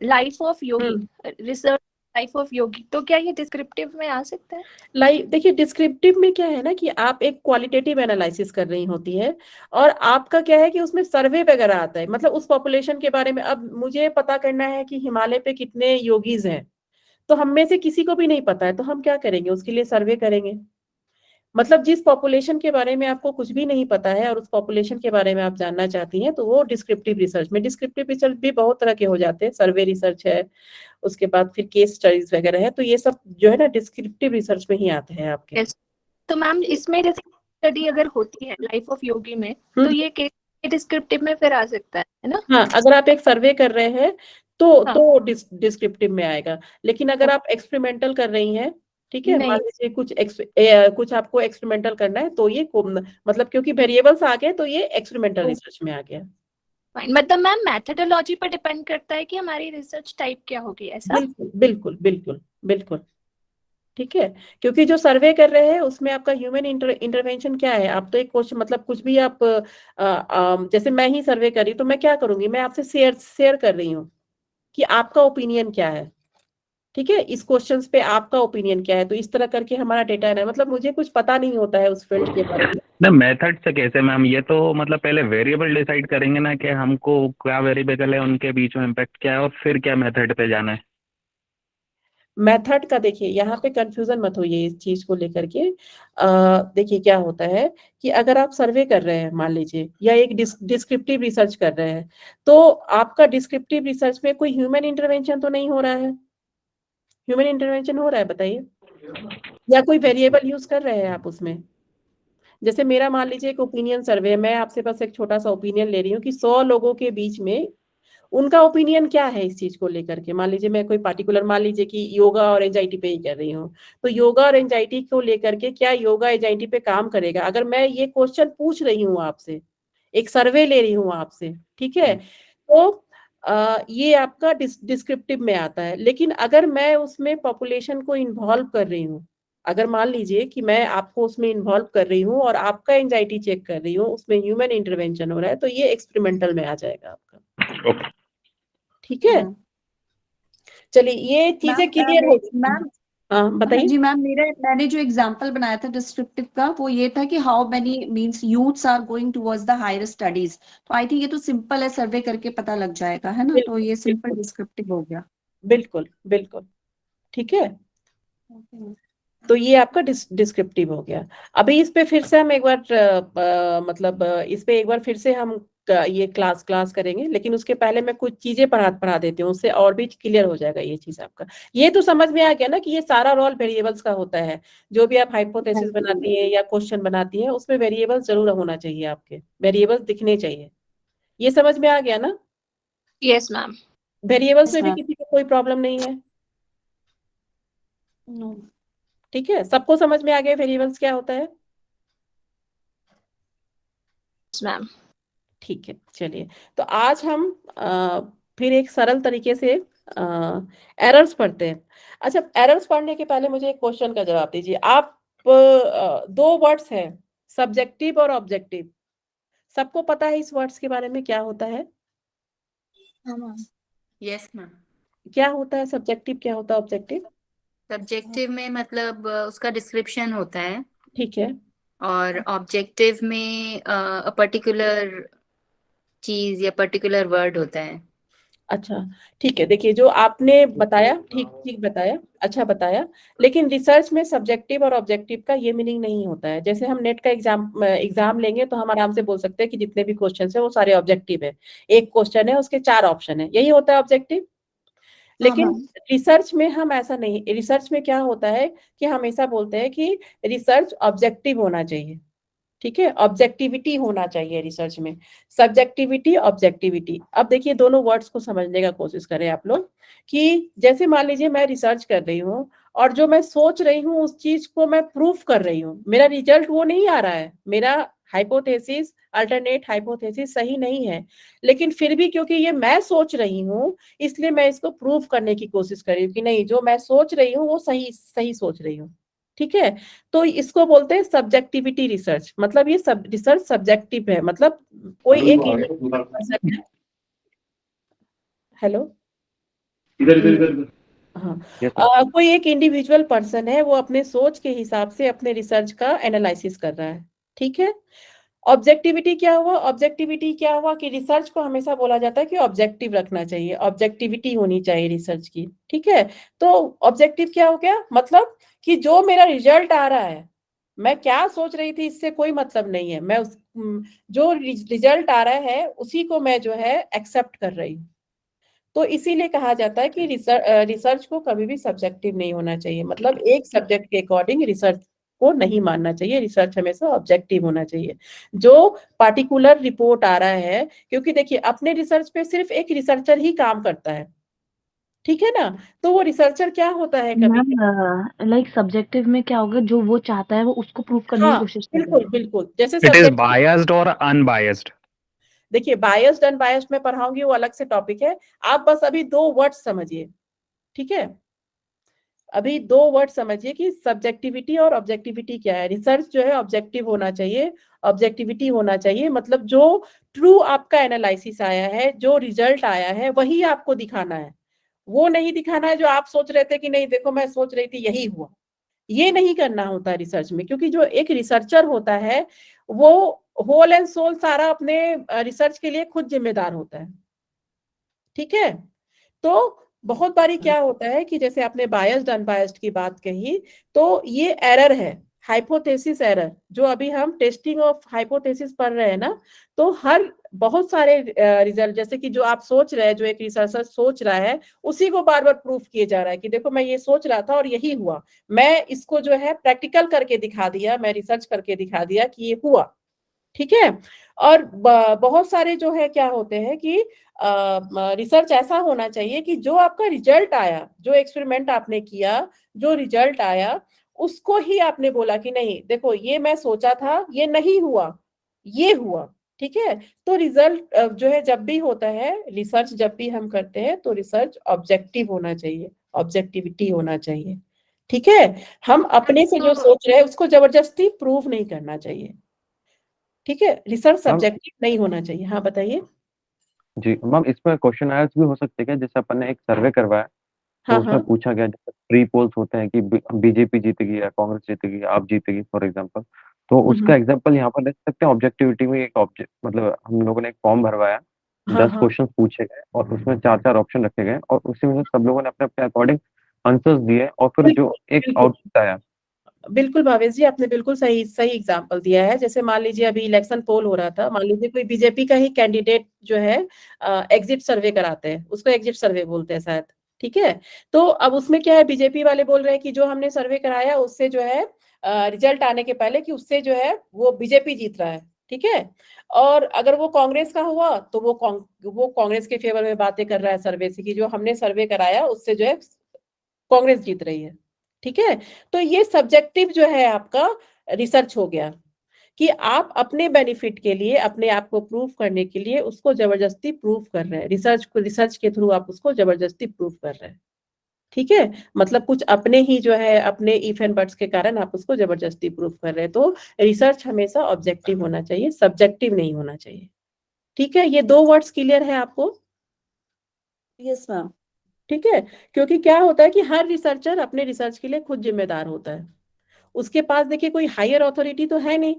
life of yogi, research life of yogi, तो क्या ये डिस्क्रिप्टिव में आ सकता है? लाइक देखिए डिस्क्रिप्टिव में क्या है ना, कि आप एक क्वालिटेटिव एनालिसिस कर रही होती है, और आपका क्या है कि उसमें सर्वे वगैरह आता है, मतलब उस पॉपुलेशन के बारे में। अब मुझे पता करना है कि हिमालय पे कितने योगीज हैं, तो हम में से किसी को भी नहीं पता है, तो हम क्या करेंगे, उसके लिए सर्वे करेंगे। मतलब जिस पॉपुलेशन के बारे में आपको कुछ भी नहीं पता है, और उस पॉपुलेशन के बारे में आप जानना चाहती हैं, तो वो डिस्क्रिप्टिव रिसर्च में, डिस्क्रिप्टिव रिसर्च भी बहुत तरह के हो जाते हैं, सर्वे रिसर्च है, उसके बाद फिर केस स्टडीज वगैरह है, तो ये सब जो है ना डिस्क्रिप्टिव रिसर्च में ही आते हैं आपके। Yes. तो मैम इसमें जैसे स्टडी अगर होती है लाइफ ऑफ योगी में, तो ये केस डिस्क्रिप्टिव में फिर आ सकता है ना? हाँ, अगर आप एक सर्वे कर रहे हैं हाँ. तो डिस्क्रिप्टिव में आएगा। लेकिन अगर आप एक्सपेरिमेंटल कर रही हैं, ठीक है, मान नहीं. लीजिए कुछ आपको एक्सपेरिमेंटल करना है, तो ये मतलब क्योंकि वेरिएबल्स आ गए, तो ये एक्सपेरिमेंटल रिसर्च में आ गया। Fine. मतलब मैम मेथोडोलॉजी पर डिपेंड करता है कि हमारी रिसर्च टाइप क्या होगी, ऐसा? बिल्कुल बिल्कुल बिल्कुल बिल्कुल, ठीक है। क्योंकि जो सर्वे कर रहे हैं उसमें आपका ह्यूमन इंटरवेंशन क्या है, आप तो एक क्वेश्चन, मतलब कुछ भी आप जैसे मैं ही सर्वे कर रही हूँ, तो मैं क्या करूंगी, मैं आपसे शेयर कर रही हूँ कि आपका ओपिनियन क्या है, ठीक है, इस क्वेश्चंस पे आपका ओपिनियन क्या है, तो इस तरह करके हमारा डेटा है, मतलब मुझे कुछ पता नहीं होता है उस फील्ड के बारे में। ना मेथड से कैसे मैम, ये तो मतलब पहले वेरिएबल डिसाइड करेंगे ना, कि हमको क्या वेरिएबल है, उनके बीच में इम्पैक्ट क्या है, और फिर क्या मेथड पे जाना है। मेथड का देखिए, यहाँ पे कंफ्यूजन मत होइए इस चीज को लेकर के। देखिए क्या होता है कि अगर आप सर्वे कर रहे हैं मान लीजिए, या एक डिस्क्रिप्टिव रिसर्च कर रहे हैं, तो आपका डिस्क्रिप्टिव रिसर्च में कोई ह्यूमन इंटरवेंशन तो नहीं हो रहा है। ह्यूमन इंटरवेंशन हो रहा है बताइए, या कोई वेरिएबल यूज कर रहे हैं आप उसमें। जैसे मेरा मान लीजिए एक ओपिनियन सर्वे है, मैं आपसे बस एक छोटा सा ओपिनियन ले रही हूँ कि 100 लोगों के बीच में उनका ओपिनियन क्या है इस चीज को लेकर के। मान लीजिए मैं कोई पार्टिकुलर, मान लीजिए कि योगा और एंजाइटी पे ही कर रही हूँ, तो योगा और एंजाइटी को लेकर के क्या योगा एंजाइटी पे काम करेगा, अगर मैं ये क्वेश्चन पूछ रही हूँ आपसे, एक सर्वे ले रही हूँ आपसे, ठीक है, तो ये आपका डिस्क्रिप्टिव में आता है। लेकिन अगर मैं उसमें पॉपुलेशन को इन्वॉल्व कर रही हूँ, अगर मान लीजिए कि मैं आपको उसमें इन्वॉल्व कर रही हूँ और आपका एंजाइटी चेक कर रही हूँ, उसमें ह्यूमन इंटरवेंशन हो रहा है, तो ये एक्सपेरिमेंटल में आ जाएगा आपका, ठीक है। चलिए ये चीजें क्लियर हो गई। मैम हाँ बताइए। जी मैम, मैंने जो एग्जांपल बनाया था डिस्क्रिप्टिव का, वो ये था कि how many means youths are going towards the higher studies. तो आई थिंक ये तो सिंपल है, सर्वे करके पता लग जाएगा, है ना? तो बिल्कुल ये सिंपल बिल्कुल डिस्क्रिप्टिव हो गया। बिल्कुल बिल्कुल, ठीक है। तो ये आपका डिस्क्रिप्टिव हो गया। अभी इस पे फिर से हम एक बार मतलब इस पे एक बार फिर से हम ये क्लास करेंगे, लेकिन उसके पहले मैं कुछ चीजें पढ़ा देती हूँ, उससे और भी क्लियर हो जाएगा ये चीज आपका। ये तो समझ में आ गया ना कि ये सारा रोल वेरिएबल्स का होता है। जो भी आप हाइपोथेसिस बनाती है या क्वेश्चन बनाती है, उसमें वेरिएबल्स जरूर होना चाहिए, आपके वेरिएबल्स दिखने चाहिए। ये समझ में आ गया ना? Yes ma'am. वेरिएबल्स में भी ma'am. किसी को कोई प्रॉब्लम नहीं है? नो। ठीक है, सबको समझ में आ गया वेरिएबल्स क्या होता है? मैम। ठीक है, चलिए। तो आज हम फिर एक सरल तरीके से एरर्स पढ़ते हैं। अच्छा, एरर्स पढ़ने के पहले मुझे एक क्वेश्चन का जवाब दीजिए। आप दो वर्ड्स हैं, सब्जेक्टिव और ऑब्जेक्टिव, सबको पता है इस वर्ड्स के बारे में क्या होता है? हाँ मैम. Yes ma'am. क्या होता है सब्जेक्टिव, क्या होता है ऑब्जेक्टिव? सब्जेक्टिव में मतलब उसका डिस्क्रिप्शन होता है, ठीक है। और ऑब्जेक्टिव में पर्टिकुलर चीज या पर्टिकुलर वर्ड होता है। अच्छा, ठीक है। देखिए, जो आपने बताया ठीक ठीक बताया, अच्छा बताया, लेकिन रिसर्च में सब्जेक्टिव और ऑब्जेक्टिव का ये मीनिंग नहीं होता है। जैसे हम नेट का एग्जाम लेंगे तो हम आराम से बोल सकते हैं कि जितने भी क्वेश्चन है वो सारे ऑब्जेक्टिव है। एक क्वेश्चन है, उसके 4 ऑप्शन है, यही होता है ऑब्जेक्टिव। लेकिन रिसर्च में हम ऐसा नहीं, रिसर्च में क्या होता है कि हमेशा बोलते हैं कि रिसर्च ऑब्जेक्टिव होना चाहिए। ठीक है, ऑब्जेक्टिविटी होना चाहिए रिसर्च में, सब्जेक्टिविटी ऑब्जेक्टिविटी। अब देखिए, दोनों वर्ड्स को समझने का कोशिश करें आप लोग, कि जैसे मान लीजिए मैं रिसर्च कर रही हूँ और जो मैं सोच रही हूँ उस चीज को मैं प्रूफ कर रही हूँ, मेरा रिजल्ट वो नहीं आ रहा है, मेरा हाइपोथेसिस, अल्टरनेट हाइपोथेसिस सही नहीं है, लेकिन फिर भी क्योंकि ये मैं सोच रही हूँ इसलिए मैं इसको प्रूफ करने की कोशिश कर रही हूँ कि नहीं, जो मैं सोच रही हूँ वो सही सही सोच रही हूँ। ठीक है, तो इसको बोलते हैं सब्जेक्टिविटी रिसर्च। मतलब ये सब रिसर्च सब्जेक्टिव है, मतलब कोई एक पर्सन है। हेलो, हाँ, कोई एक इंडिविजुअल पर्सन है, वो अपने सोच के हिसाब से अपने रिसर्च का एनालिसिस कर रहा है। ठीक है, ऑब्जेक्टिविटी क्या हुआ? ऑब्जेक्टिविटी क्या हुआ कि रिसर्च को हमेशा बोला जाता है कि ऑब्जेक्टिव रखना चाहिए, ऑब्जेक्टिविटी होनी चाहिए रिसर्च की। ठीक है, तो ऑब्जेक्टिव क्या हो गया? मतलब कि जो मेरा रिजल्ट आ रहा है, मैं क्या सोच रही थी इससे कोई मतलब नहीं है, मैं जो रिजल्ट आ रहा है उसी को मैं जो है एक्सेप्ट कर रही हूँ। तो इसीलिए कहा जाता है कि रिसर्च को कभी भी सब्जेक्टिव नहीं होना चाहिए, मतलब एक सब्जेक्ट के अकॉर्डिंग रिसर्च को नहीं मानना चाहिए। रिसर्च हमेशा ऑब्जेक्टिव होना चाहिए। जो पार्टिकुलर रिपोर्ट आ रहा है, क्योंकि देखिए अपने रिसर्च पे सिर्फ एक रिसर्चर ही काम करता है, ठीक है ना, तो वो रिसर्चर क्या होता है कभी, मैम लाइक सब्जेक्टिव में क्या होगा, जो वो चाहता है वो उसको प्रूव करने की हाँ कोशिश कर रहा है। बिल्कुल बिल्कुल, जैसे इट इज सब्जेक्ट, बायस्ड और अनबायस्ड। देखिए बायस्ड अनबायस्ड में पढ़ाऊंगी, वो अलग से टॉपिक है। आप बस अभी 2 वर्ड समझिए, ठीक है, अभी 2 वर्ड समझिए कि सब्जेक्टिविटी और ऑब्जेक्टिविटी क्या है। रिसर्च जो है ऑब्जेक्टिव होना चाहिए, ऑब्जेक्टिविटी होना चाहिए, मतलब जो ट्रू आपका एनालिसिस आया है, जो रिजल्ट आया है वही आपको दिखाना है। वो नहीं दिखाना है जो आप सोच रहे थे कि नहीं देखो मैं सोच रही थी यही हुआ, ये नहीं करना होता रिसर्च में। क्योंकि जो एक रिसर्चर होता है वो होल एंड सोल सारा अपने रिसर्च के लिए खुद जिम्मेदार होता है। ठीक है, तो बहुत बारी क्या होता है कि जैसे आपने बायस्ड अनबायस्ड की बात कही, तो ये एरर है, हाइपोथेसिस एरर, जो अभी हम टेस्टिंग ऑफ हाइपोथेसिस पढ़ रहे हैं ना, तो हर बहुत सारे रिजल्ट, जैसे कि जो आप सोच रहे हैं, जो एक रिसर्चर सोच रहा है उसी को बार बार प्रूफ किए जा रहा है कि देखो मैं ये सोच रहा था और यही हुआ, मैं इसको जो है प्रैक्टिकल करके दिखा दिया, मैं रिसर्च करके दिखा दिया कि ये हुआ। ठीक है, और बहुत सारे जो है क्या होते हैं कि रिसर्च ऐसा होना चाहिए कि जो आपका रिजल्ट आया, जो एक्सपेरिमेंट आपने किया, जो रिजल्ट आया उसको ही आपने बोला कि नहीं देखो ये मैं सोचा था ये नहीं हुआ, ये हुआ। ठीक है, तो रिजल्ट जो है जब भी होता है रिसर्च, जब भी हम करते हैं तो रिसर्च ऑब्जेक्टिव होना चाहिए, ऑब्जेक्टिविटी होना चाहिए। ठीक है, हम अपने से जो सोच रहे हैं उसको जबरदस्ती प्रूव नहीं करना चाहिए। ठीक है, रिसर्च सब्जेक्टिव नहीं होना चाहिए। हाँ बताइए। जी मैम, इसमें क्वेश्चन आंसर भी हो सकते हैं क्या? जैसे अपन ने एक सर्वे करवाया तो हाँ उसमें हाँ, पूछा गया, जैसे प्री पोल्स होते हैं कि बीजेपी जीतेगी या कांग्रेस जीतेगी, आप जीतेगी फॉर एग्जांपल, तो उसका एग्जांपल यहाँ पर ले सकते हैं। ऑब्जेक्टिविटी में एक ऑब्जेक्ट मतलब हम लोगों ने एक फॉर्म भरवाया, हाँ 10 हाँ, क्वेश्चन पूछे गए और उसमें 4 ऑप्शन रखे गए और उसी में से सब लोगों ने अपने अपने अकॉर्डिंग आंसर्स दिए और फिर बिल्कुल जो एक बिल्कुल आउटपुट आया। बिल्कुल भावेश जी, आपने बिल्कुल सही सही एग्जांपल दिया है। जैसे मान लीजिए अभी इलेक्शन पोल हो रहा था, मान लीजिए कोई बीजेपी का ही कैंडिडेट जो है एग्जिट सर्वे कराते हैं, उसको एग्जिट सर्वे बोलते हैं शायद। ठीक है, तो अब उसमें क्या है, बीजेपी वाले बोल रहे हैं कि जो हमने सर्वे कराया उससे जो है रिजल्ट आने के पहले कि उससे जो है वो बीजेपी जीत रहा है। ठीक है। और अगर वो कांग्रेस का हुआ तो वो कांग्रेस के फेवर में बातें कर रहा है सर्वे से, कि जो हमने सर्वे कराया उससे जो है कांग्रेस जीत रही है। ठीक है, तो ये सब्जेक्टिव जो है आपका रिसर्च हो गया, कि आप अपने बेनिफिट के लिए, अपने आप को प्रूफ करने के लिए उसको जबरदस्ती प्रूफ कर रहे हैं, रिसर्च के थ्रू आप उसको जबरदस्ती प्रूफ कर रहे हैं। ठीक है, मतलब कुछ अपने ही जो है अपने इफ एंड बट्स के कारण आप उसको जबरदस्ती प्रूफ कर रहे हैं। तो रिसर्च हमेशा ऑब्जेक्टिव होना चाहिए, सब्जेक्टिव नहीं होना चाहिए। ठीक है, ये 2 वर्ड्स क्लियर है आपको? Yes ma'am. ठीक है, क्योंकि क्या होता है कि हर रिसर्चर अपने रिसर्च के लिए खुद जिम्मेदार होता है, उसके पास देखिए कोई हायर अथॉरिटी तो है नहीं।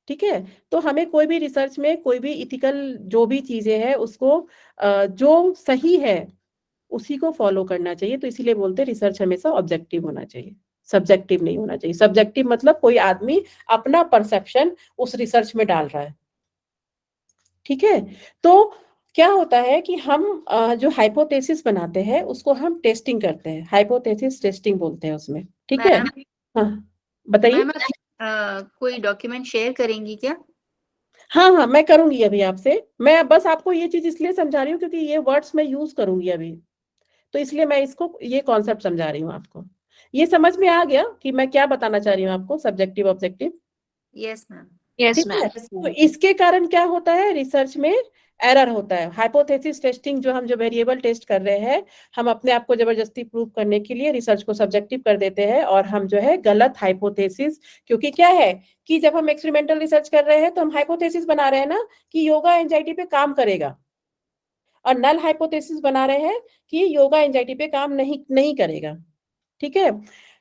ठीक है, तो हमें कोई भी रिसर्च में कोई भी इथिकल जो भी चीजें हैं उसको जो सही है उसी को फॉलो करना चाहिए। तो इसीलिए बोलते हैं रिसर्च हमेशा ऑब्जेक्टिव होना चाहिए, सब्जेक्टिव नहीं होना चाहिए। सब्जेक्टिव मतलब कोई आदमी अपना परसेप्शन उस रिसर्च में डाल रहा है। ठीक है, तो क्या होता है कि हम जो हाइपोथेसिस बनाते हैं उसको हम टेस्टिंग करते हैं, हाइपोथेसिस टेस्टिंग बोलते हैं उसमें। ठीक है, हाँ बताइए। मैम कोई डॉक्यूमेंट शेयर करेंगी क्या? हाँ हाँ, मैं करूंगी अभी आपसे। मैं बस आपको ये चीज इसलिए समझा रही हूँ क्योंकि ये वर्ड्स मैं यूज करूंगी अभी, तो इसलिए मैं इसको ये कॉन्सेप्ट समझा रही हूँ आपको। ये समझ में आ गया कि मैं क्या बताना चाह रही हूँ आपको, subjective objective? Yes ma'am. Yes ठीक मैम। है, तो इसके कारण क्या होता है, रिसर्च में एरर होता है। हाइपोथेसिस टेस्टिंग जो हम जो वेरिएबल टेस्ट कर रहे हैं, हम अपने आप को जबरदस्ती प्रूव करने के लिए रिसर्च को सब्जेक्टिव कर देते हैं, और हम जो है गलत हाइपोथेसिस, क्योंकि क्या है कि जब हम एक्सपेरिमेंटल रिसर्च कर रहे हैं तो हम हाइपोथेसिस बना रहे हैं ना कि योगा एंजाइटी पे काम करेगा, और नल हाइपोथेसिस बना रहे हैं कि योगा एंजाइटी पे काम नहीं करेगा। ठीक है,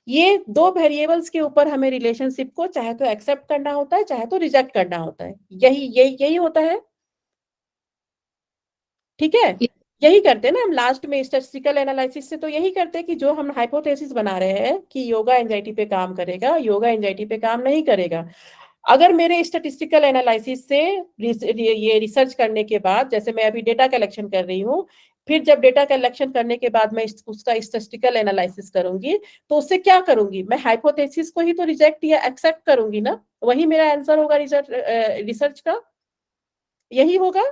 ये 2 वेरिएबल्स के ऊपर हमें रिलेशनशिप को चाहे तो एक्सेप्ट करना होता है, चाहे तो रिजेक्ट करना होता है। यही होता है। ठीक है, यही करते हैं ना हम लास्ट में स्टैटिस्टिकल एनालिसिस से, तो यही करते हैं कि जो हम हाइपोथेसिस बना रहे हैं कि योगा एंजाइटी पे काम करेगा, योगा एंजाइटी पे काम नहीं करेगा। अगर मेरे स्टैटिस्टिकल एनालिसिस से ये रिसर्च करने के बाद, जैसे मैं अभी डेटा कलेक्शन कर रही हूँ, फिर जब डेटा कलेक्शन करने के बाद मैं उसका स्टैटिस्टिकल एनालिसिस करूंगी, तो उससे क्या करूंगी, मैं हाइपोथेसिस को ही तो रिजेक्ट या एक्सेप्ट करूंगी ना, वही मेरा आंसर होगा रिसर्च का, यही होगा।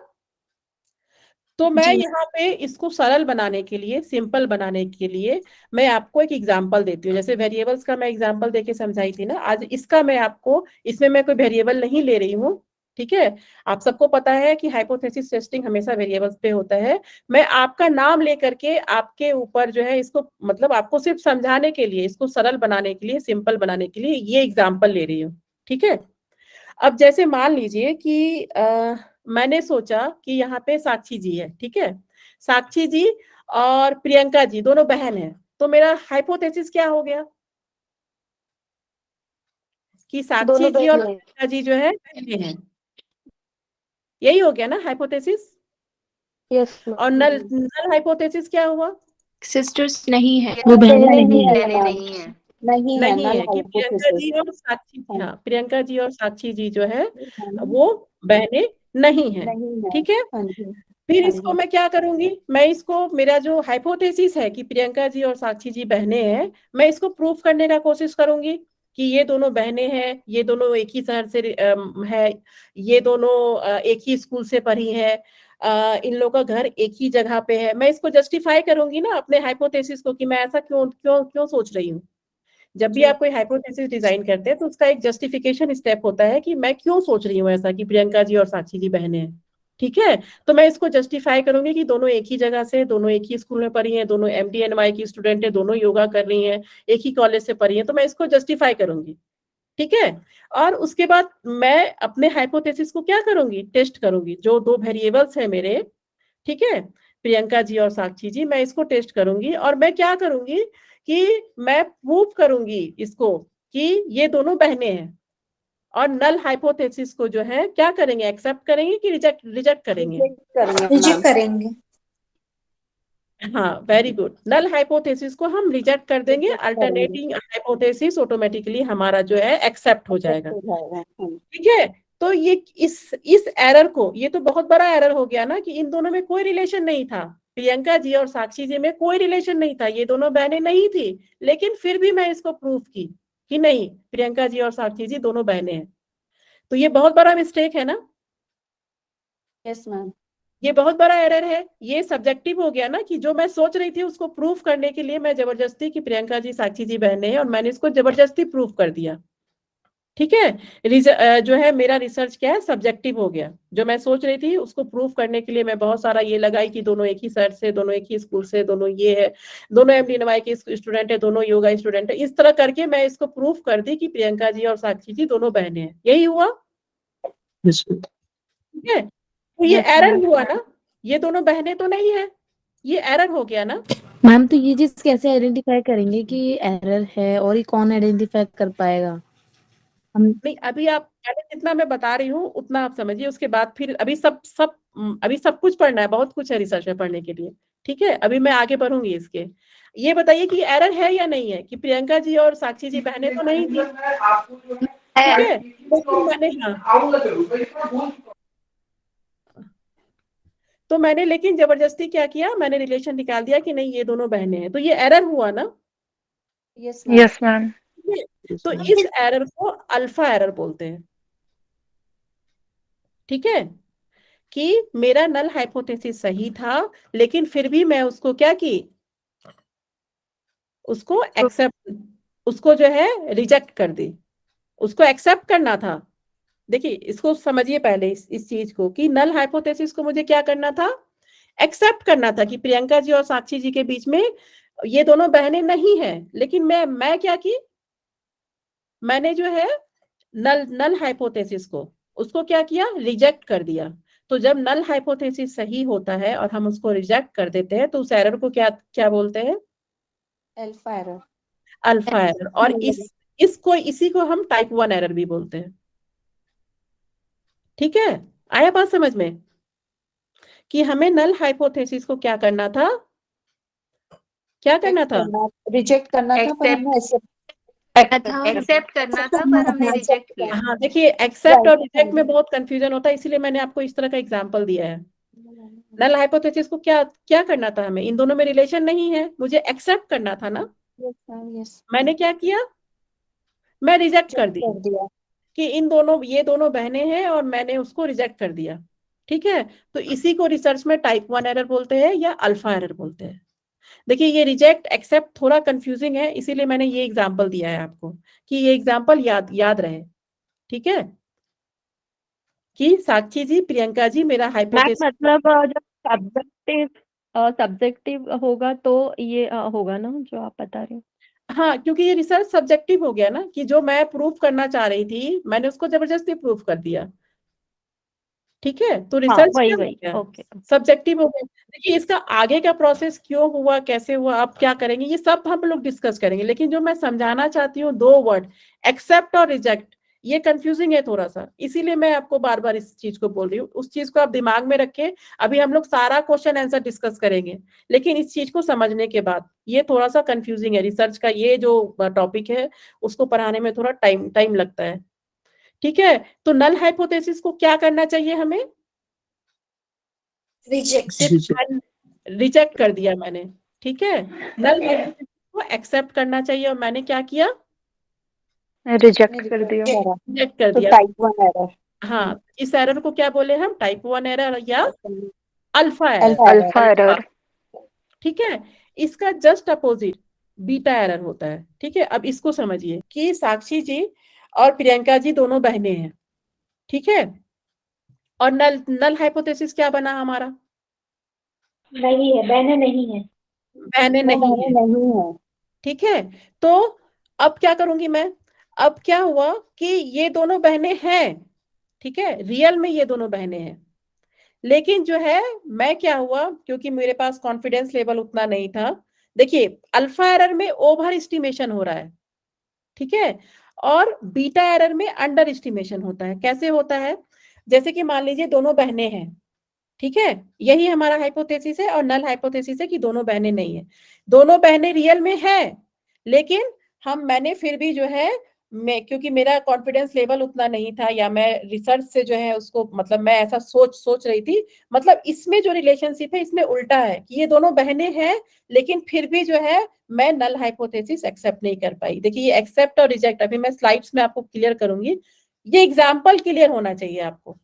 तो मैं यहाँ पे इसको सरल बनाने के लिए, सिंपल बनाने के लिए मैं आपको एक एग्जांपल देती हूँ। जैसे वेरिएबल्स का मैं एग्जांपल देके समझाई थी ना, आज इसका मैं आपको, इसमें मैं कोई वेरिएबल नहीं ले रही हूँ। ठीक है, आप सबको पता है कि हाइपोथेसिस टेस्टिंग हमेशा वेरिएबल्स पे होता है। मैं आपका नाम लेकर के आपके ऊपर जो है इसको, मतलब आपको सिर्फ समझाने के लिए, इसको सरल बनाने के लिए, सिंपल बनाने के लिए ये एग्जाम्पल ले रही हूँ। ठीक है, अब जैसे मान लीजिए कि मैंने सोचा कि यहाँ पे साक्षी जी है। ठीक है, साक्षी जी और प्रियंका जी दोनों बहन हैं, तो मेरा हाइपोथेसिस क्या हो गया कि साक्षी जी और प्रियंका जी जो है बहनें हैं। यही हो गया ना हाइपोथेसिस? यस और नल हाइपोथेसिस क्या हुआ? सिस्टर्स नहीं है। वो बहनें नहीं है नहीं मैम, नहीं है। नहीं है नहीं है कि प्रियंका जी और साक्षी जी, हाँ प्रियंका जी और साक्षी जी जो है वो बहनें नहीं है। नहीं है। ठीक है, हाँ जी, फिर हाँ इसको जी। मैं क्या करूंगी, मैं इसको, मेरा जो हाइपोथेसिस है कि प्रियंका जी और साक्षी जी बहनें हैं, मैं इसको प्रूफ करने का कोशिश करूंगी कि ये दोनों बहनें हैं, ये दोनों एक ही शहर से है, ये दोनों एक ही स्कूल से पढ़ी है, इन लोगों का घर एक ही जगह पे है। मैं इसको जस्टिफाई करूंगी ना अपने हाइपोथेसिस को कि मैं ऐसा क्यों क्यों क्यों सोच रही हूँ। जब भी आप कोई हाइपोथेसिस डिजाइन करते हैं तो उसका एक जस्टिफिकेशन स्टेप होता है कि मैं क्यों सोच रही हूँ ऐसा कि प्रियंका जी और साक्षी जी बहनें हैं। ठीक है, तो मैं इसको जस्टिफाई करूंगी कि दोनों एक ही जगह से, दोनों एक ही स्कूल में पढ़ी हैं, दोनों MDNY की स्टूडेंट है, दोनों योगा कर रही हैं, एक ही कॉलेज से पढ़ी हैं, तो मैं इसको जस्टिफाई करूंगी। ठीक है, और उसके बाद मैं अपने हाइपोथेसिस को क्या करूंगी, टेस्ट करूंगी। जो 2 वेरिएबल्स है मेरे, ठीक है, प्रियंका जी और साक्षी जी, मैं इसको टेस्ट करूंगी और मैं क्या करूंगी कि मैं प्रूव करूंगी इसको कि ये दोनों बहनें हैं। और नल हाइपोथेसिस को जो है क्या करेंगे, एक्सेप्ट करेंगे कि रिजेक्ट करेंगे? रिजेक्ट करेंगे। हाँ, वेरी गुड, नल हाइपोथेसिस को हम रिजेक्ट कर देंगे, अल्टरनेटिंग हाइपोथेसिस ऑटोमेटिकली हमारा जो है एक्सेप्ट हो जाएगा। ठीक है, तो ये इस एरर को, ये तो बहुत बड़ा एरर हो गया ना कि इन दोनों में कोई रिलेशन नहीं था, प्रियंका जी और साक्षी जी में कोई रिलेशन नहीं था, ये दोनों बहनें नहीं थी, लेकिन फिर भी मैं इसको प्रूफ की कि नहीं, प्रियंका जी और साक्षी जी दोनों बहनें हैं। तो ये बहुत बड़ा मिस्टेक है ना, यस मैम। ये बहुत बड़ा एरर है। ये सब्जेक्टिव हो गया ना, कि जो मैं सोच रही थी उसको प्रूफ करने के लिए मैं जबरदस्ती की प्रियंका जी साक्षी जी बहने हैं और मैंने इसको जबरदस्ती प्रूफ कर दिया। ठीक है, जो है मेरा रिसर्च क्या है, सब्जेक्टिव हो गया। जो मैं सोच रही थी उसको प्रूफ करने के लिए मैं बहुत सारा ये लगाई कि दोनों एक ही सर से, दोनों एक ही स्कूल से, दोनों ये है, दोनों MD के स्टूडेंट है, दोनों योगा स्टूडेंट है। इस तरह करके मैं इसको प्रूफ कर दी कि प्रियंका जी और साक्षी जी दोनों बहनें हैं। यही हुआ, ठीक है। तो ये एरर हुआ ना, ये दोनों बहनें तो नहीं है, ये एरर हो गया ना। मैम तो ये चीज कैसे आइडेंटिफाई करेंगे कि ये एरर है, और ये कौन आइडेंटिफाई कर पाएगा? हम नहीं, अभी आप पहले जितना मैं बता रही हूँ उतना आप समझिए, उसके बाद फिर अभी सब कुछ पढ़ना है, बहुत कुछ है रिसर्च में पढ़ने के लिए। ठीक है, अभी मैं आगे बढ़ूंगी इसके। ये बताइए कि एरर है या नहीं है कि प्रियंका जी और साक्षी जी बहनें तो नहीं थी, ठीक है, लेकिन मैंने तो मैंने लेकिन जबरदस्ती क्या किया, मैंने रिलेशन निकाल दिया कि नहीं ये दोनों बहनें हैं, तो ये एरर हुआ ना। Yes ma'am. तो इस एरर को अल्फा एरर बोलते हैं। ठीक है, कि मेरा नल हाइपोथेसिस सही था, लेकिन फिर भी मैं उसको क्या की, उसको एक्सेप्ट, उसको जो है रिजेक्ट कर दी। उसको एक्सेप्ट करना था। देखिए इसको समझिए पहले इस चीज को, कि नल हाइपोथेसिस को मुझे क्या करना था, एक्सेप्ट करना था कि प्रियंका जी और साक्षी जी के बीच में ये दोनों बहनें नहीं है। लेकिन मैं क्या की, मैंने जो है नल हाइपोथेसिस को, उसको क्या किया, रिजेक्ट कर दिया। तो जब नल हाइपोथेसिस सही होता है और हम उसको रिजेक्ट कर देते हैं तो उस एरर को क्या क्या बोलते हैं, अल्फा एरर। Alpha error. और इसी को हम टाइप 1 एरर भी बोलते हैं। ठीक है, आया बात समझ में, कि हमें नल हाइपोथेसिस को क्या करना था, क्या करना था, रिजेक्ट करना था, पर हमने एक्सेप्ट करना था पर हमने रिजेक्ट किया। हाँ देखिए, एक्सेप्ट और रिजेक्ट में बहुत कंफ्यूजन होता है, इसीलिए मैंने आपको इस तरह का एग्जांपल दिया है। नल हाइपोथेसिस को क्या क्या करना था हमें, इन दोनों में रिलेशन नहीं है, मुझे एक्सेप्ट करना था ना। मैंने क्या किया, मैं रिजेक्ट कर दी कि ये दोनों बहनें हैं, और मैंने उसको रिजेक्ट कर दिया। ठीक है, तो इसी को रिसर्च में टाइप 1 एरर बोलते हैं या अल्फा एरर बोलते हैं। देखिए ये रिजेक्ट एक्सेप्ट थोड़ा कंफ्यूजिंग है, इसीलिए मैंने ये एग्जांपल दिया है आपको, कि ये एग्जांपल याद रहे। ठीक है, कि साक्षी जी, प्रियंका जी, मेरा हाइपोथेसिस मतलब जब सब्जेक्टिव होगा तो ये होगा ना जो आप बता रहे हो। हाँ, क्योंकि ये रिसर्च सब्जेक्टिव हो गया ना, कि जो मैं प्रूफ करना चाह रही थी मैंने उसको जबरदस्ती प्रूफ कर दिया। ठीक है, तो रिसर्च वही क्या हो वही गया, ओके। सब्जेक्टिव हो गया। देखिए इसका आगे का प्रोसेस क्यों हुआ, कैसे हुआ, आप क्या करेंगे, ये सब हम लोग डिस्कस करेंगे। लेकिन जो मैं समझाना चाहती हूँ, 2 वर्ड एक्सेप्ट और रिजेक्ट, ये कंफ्यूजिंग है थोड़ा सा, इसीलिए मैं आपको बार बार इस चीज को बोल रही हूँ। उस चीज को आप दिमाग में रखें। अभी हम लोग सारा क्वेश्चन आंसर डिस्कस करेंगे, लेकिन इस चीज को समझने के बाद, ये थोड़ा सा कंफ्यूजिंग है। रिसर्च का ये जो टॉपिक है उसको पढ़ाने में थोड़ा टाइम लगता है। ठीक है, तो नल हाइपोथेसिस को क्या करना चाहिए हमें, रिजेक्ट कर दिया मैंने। ठीक है, नल हाइपोथेसिस को एक्सेप्ट करना चाहिए, और मैंने क्या किया, रिजेक्ट कर दिया। रिजेक्ट कर तो दिया। Type 1 error. हाँ, इस एरर को क्या बोले हम, टाइप 1 एरर या अल्फा एरर। Alpha error. ठीक है, इसका जस्ट अपोजिट बीटा एरर होता है। ठीक है, अब इसको समझिए कि साक्षी जी और प्रियंका जी दोनों बहनें हैं। ठीक है, और नल हाइपोथेसिस क्या बना हमारा, नहीं है, बहनें नहीं है, बहनें नहीं है। ठीक है, तो अब क्या करूंगी मैं, अब क्या हुआ कि ये दोनों बहनें हैं। ठीक है, रियल में ये दोनों बहनें हैं, लेकिन जो है मैं क्या हुआ, क्योंकि मेरे पास कॉन्फिडेंस लेवल उतना नहीं था। देखिए अल्फा एरर में ओवर एस्टिमेशन हो रहा है। ठीक है, और बीटा एरर में अंडर एस्टिमेशन होता है। कैसे होता है, जैसे कि मान लीजिए दोनों बहनें हैं। ठीक है, यही हमारा हाइपोथेसिस है, और नल हाइपोथेसिस है कि दोनों बहनें नहीं है। दोनों बहनें रियल में है, लेकिन मैंने फिर भी जो है, क्योंकि मेरा कॉन्फिडेंस लेवल उतना नहीं था, या मैं रिसर्च से जो है उसको, मतलब मैं ऐसा सोच रही थी, मतलब इसमें जो रिलेशनशिप है इसमें उल्टा है कि ये दोनों बहनें हैं, लेकिन फिर भी जो है मैं नल हाइपोथेसिस एक्सेप्ट नहीं कर पाई। देखिए ये एक्सेप्ट और रिजेक्ट अभी मैं स्लाइड्स में आपको क्लियर करूंगी ये एग्जाम्पल क्लियर होना चाहिए आपको,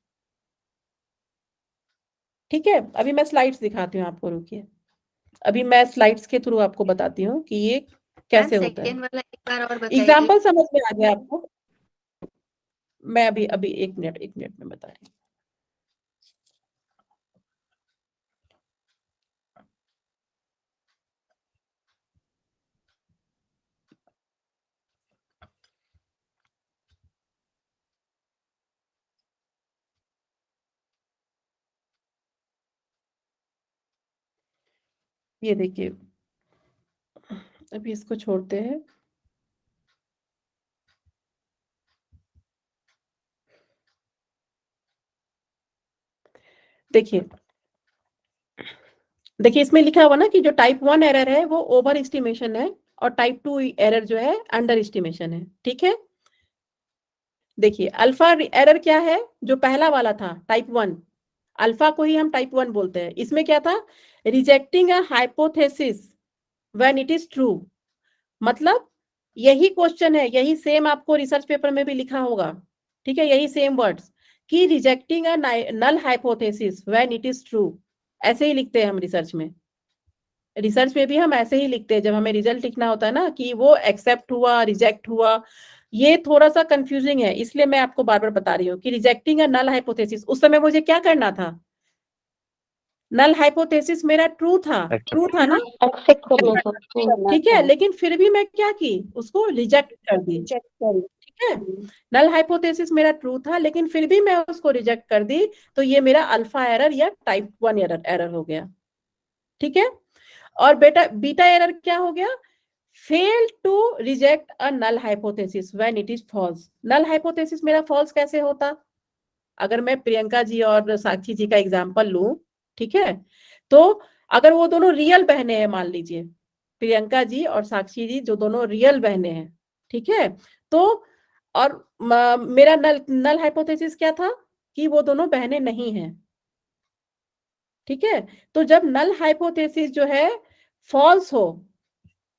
ठीक है। अभी मैं स्लाइड्स दिखाती हूँ आपको, रुकिए। अभी मैं स्लाइड्स के थ्रू आपको बताती हूँ कि ये कैसे होता है। सेकंड वाला एक बार और बताइए। एग्जाम्पल समझ में आ गया आपको? मैं अभी अभी एक मिनट में बता रही हूँ। ये देखिए, अभी इसको छोड़ते हैं। देखिए इसमें लिखा हुआ ना कि जो टाइप 1 एरर है वो ओवर एस्टिमेशन है और टाइप 2 एरर जो है अंडर एस्टिमेशन है, ठीक है। देखिए अल्फा एरर क्या है, जो पहला वाला था टाइप 1, अल्फा को ही हम टाइप 1 बोलते हैं। इसमें क्या था, rejecting a hypothesis when it is true. मतलब यही क्वेश्चन है, यही सेम आपको रिसर्च पेपर में भी लिखा होगा, ठीक है, यही सेम वर्ड्स कि rejecting a null hypothesis when it is true. ऐसे ही लिखते हैं हम रिसर्च में। रिसर्च में भी हम ऐसे ही लिखते हैं जब हमें रिजल्ट लिखना होता है ना, कि वो एक्सेप्ट हुआ, रिजेक्ट हुआ। ये थोड़ा सा कंफ्यूजिंग है, इसलिए मैं आपको बार बार बता रही हूँ कि रिजेक्टिंग अ नल हाइपोथेसिस, उस समय मुझे क्या करना था, नल हाइपोथेसिस मेरा ट्रू था ना, एक्सेप्ट करना था। ठीक है, लेकिन फिर भी मैं क्या की, उसको रिजेक्ट कर दी, ठीक है। नल हाइपोथेसिस मेरा ट्रू था लेकिन फिर भी मैं उसको रिजेक्ट कर दी, तो ये मेरा अल्फा एरर या टाइप 1 एरर हो गया, ठीक है। और बीटा एरर क्या हो गया, fail to reject a null hypothesis when it is false. Null hypothesis मेरा फॉल्स कैसे होता, अगर मैं प्रियंका जी और साक्षी जी का एग्जांपल लूं, ठीक है, तो अगर वो दोनों रियल बहनें हैं, मान लीजिए प्रियंका जी और साक्षी जी जो दोनों रियल बहनें हैं, ठीक है, तो और मेरा नल हाइपोथेसिस क्या था कि वो दोनों बहनें नहीं हैं, ठीक है। तो जब नल हाइपोथेसिस जो है फॉल्स हो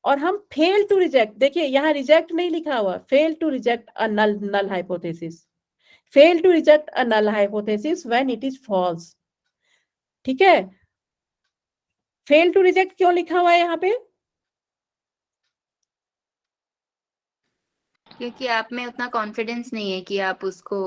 और हम फेल टू रिजेक्ट, देखिए यहाँ रिजेक्ट नहीं लिखा हुआ, fail to reject a null hypothesis, fail to reject a null hypothesis when it is false, ठीक है। फेल टू रिजेक्ट क्यों लिखा हुआ है यहाँ पे, क्योंकि आप में उतना कॉन्फिडेंस नहीं है कि आप उसको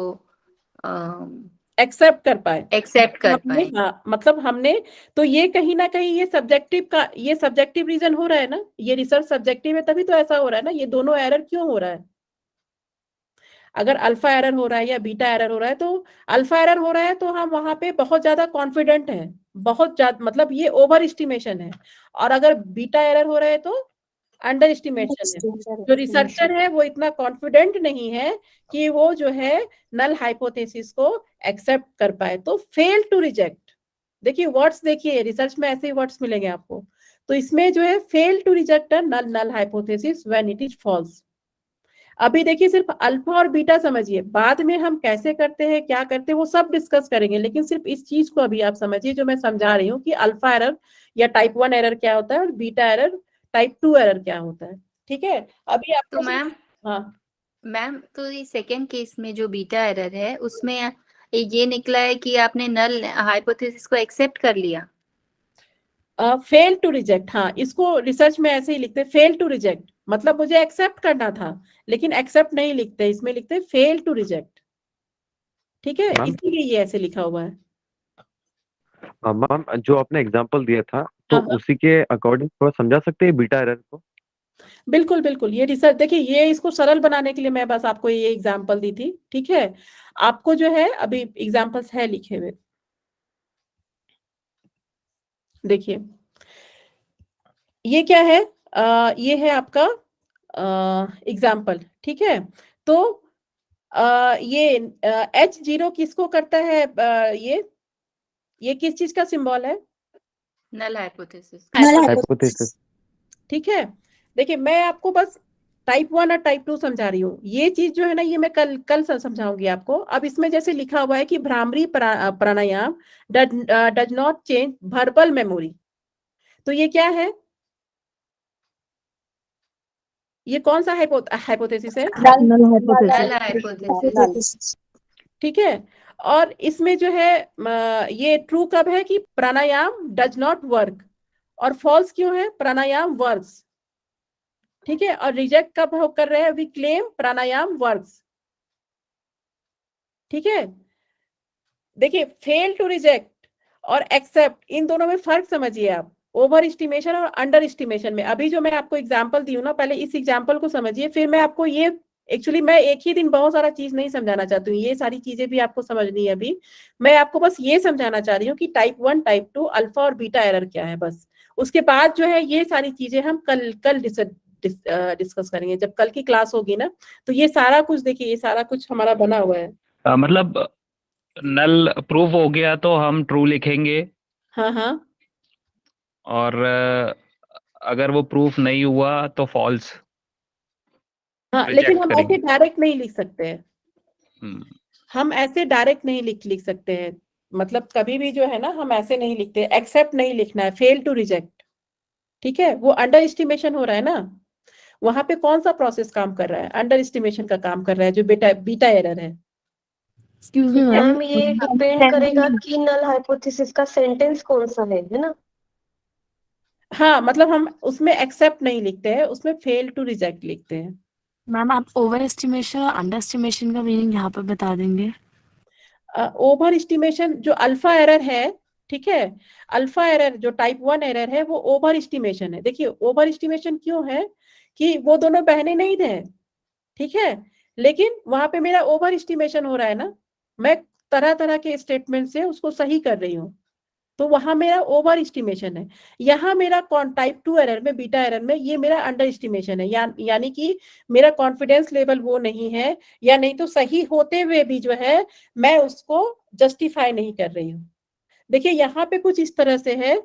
एक्सेप्ट कर पाए, एक्सेप्ट कर पाए। हाँ, मतलब हमने, तो ये कहीं ना कहीं ये सब्जेक्टिव रीजन हो रहा है ना, ये रिसर्च सब्जेक्टिव है तभी तो ऐसा हो रहा है ना। ये दोनों एरर क्यों हो रहा है, अगर अल्फा एरर हो रहा है या बीटा एरर हो रहा है, तो अल्फा एरर हो रहा है तो हम वहां पे बहुत ज्यादा कॉन्फिडेंट है, बहुत ज्यादा, मतलब ये ओवर एस्टिमेशन है। और अगर बीटा एरर हो रहा है तो अंडर एस्टिमेशन है। जो रिसर्चर है वो इतना कॉन्फिडेंट नहीं है कि वो जो है नल हाइपोथेसिस को एक्सेप्ट कर पाए, तो फेल टू रिजेक्ट। देखिए वर्ड्स, देखिए रिसर्च में ऐसे ही वर्ड्स मिलेंगे आपको। तो इसमें जो है fail to reject null hypothesis when it is false. अभी देखिए सिर्फ अल्फा और बीटा समझिए, बाद में हम कैसे करते हैं, क्या करते हैं, वो सब डिस्कस करेंगे, लेकिन सिर्फ इस चीज को अभी आप समझिए जो मैं समझा रही हूँ कि अल्फा एरर या टाइप 1 एरर क्या होता है और बीटा एरर टाइप 2 एरर क्या होता है, ठीक है। अभी आप तो मैम, हाँ मैम तो ये सेकेंड केस में जो बीटा एरर है उसमें ये निकला है कि आपने नल हाइपोथेसिस को एक्सेप्ट कर लिया। फेल टू रिजेक्ट, हाँ, इसको रिसर्च में ऐसे ही लिखते हैं, फेल टू रिजेक्ट, मतलब मुझे एक्सेप्ट करना था लेकिन एक्सेप्ट नहीं लिखते, इसमें लिखते फेल टू रिजेक्ट, ठीक है, इसीलिए ये ऐसे लिखा हुआ है। मैम जो आपने एग्जांपल दिया था तो हाँ, हाँ। उसी के अकॉर्डिंग थोड़ा समझा सकते हैं बीटा एरर को? बिल्कुल बिल्कुल, ये रिसर्च देखिए, ये इसको सरल बनाने के लिए मैं बस आपको ये एग्जांपल दी थी, ठीक है। आपको जो है अभी एग्जांपल्स है लिखे हुए, देखिए ये क्या है, ये है आपका एग्जाम्पल, ठीक है। तो ये H0 किसको करता है, ये किस चीज का सिंबल है, नल हाइपोथेसिस। हाइपोथेसिस। ठीक है। देखिए मैं आपको बस टाइप 1 और टाइप 2 समझा रही हूँ, ये चीज जो है ना ये मैं कल समझाऊंगी आपको। अब इसमें जैसे लिखा हुआ है कि Bhramari pranayama does not change verbal memory, तो ये क्या है, ये कौन सा हाइपोथेसिस है? Null null hypothesis. hypothesis. ठीक है। और इसमें जो है ये ट्रू कब है कि प्राणायाम डज नॉट वर्क, और फॉल्स क्यों है? प्राणायाम वर्क्स। ठीक है। और रिजेक्ट कब कर रहे हैं? We claim pranayama works. ठीक है। देखिए, फेल टू रिजेक्ट और एक्सेप्ट, इन दोनों में फर्क समझिए आप, ओवर एस्टिमेशन और अंडर एस्टिमेशन में। अभी जो मैं आपको एग्जांपल दी हूँ ना, पहले इस एग्जांपल को समझिए, फिर मैं आपको ये, एक्चुअली मैं एक ही दिन बहुत सारा चीज नहीं समझाना चाहती हूँ, ये सारी चीजें भी आपको समझनी है। अभी मैं आपको बस ये समझाना चाह रही हूँ कि टाइप 1, टाइप 2, अल्फा और बीटा एरर क्या है, बस। उसके बाद जो है ये सारी चीजें हम कल डिस्कस करेंगे, जब कल की क्लास होगी ना, तो ये सारा कुछ देखिए, ये सारा कुछ हमारा बना हुआ है। मतलब नल प्रूव हो गया तो हम ट्रू लिखेंगे, हाँ हाँ, और अगर वो प्रूफ नहीं हुआ तो फॉल्स हाँ, लेकिन रिजेक्ट हम ऐसे करेंगे। डायरेक्ट नहीं लिख सकते हैं। हम्म, हम ऐसे डायरेक्ट नहीं लिख सकते हैं, मतलब कभी भी जो है ना, हम ऐसे नहीं लिखते। एक्सेप्ट नहीं लिखना है, फेल टू रिजेक्ट। ठीक है। वो अंडर एस्टिमेशन हो रहा है ना, वहां पे कौन सा प्रोसेस काम कर रहा है? अंडर एस्टिमेशन का काम कर रहा है, जो बीटा एरर है। एक्सक्यूज मी मैम, मैम ये डिपेंड करेगा कि नल हाइपोथेसिस का सेंटेंस कौन सा है ना? हाँ, मतलब हम उसमें एक्सेप्ट नहीं लिखते हैं, उसमें फेल टू रिजेक्ट लिखते हैं। मैम आप ओवर एस्टिमेशन और अंडर एस्टिमेशन का मीनिंग यहाँ पे बता देंगे? ओवर एस्टिमेशन जो अल्फा एरर है, ठीक है, अल्फा एरर जो टाइप 1 एरर है, वो ओवर एस्टिमेशन है। देखिए, ओवर एस्टिमेशन क्यों है कि वो दोनों बहने नहीं थे, ठीक है, लेकिन वहां पे मेरा ओवर एस्टिमेशन हो रहा है ना, मैं तरह तरह के स्टेटमेंट से उसको सही कर रही हूँ, तो वहां मेरा ओवर एस्टिमेशन है। यहाँ मेरा टाइप 2 एरर में, बीटा एरर में, ये मेरा अंडर एस्टिमेशन है, यानी कि मेरा कॉन्फिडेंस लेवल वो नहीं है, या नहीं तो सही होते हुए भी जो है मैं उसको जस्टिफाई नहीं कर रही हूँ। देखिए, यहाँ पे कुछ इस तरह से है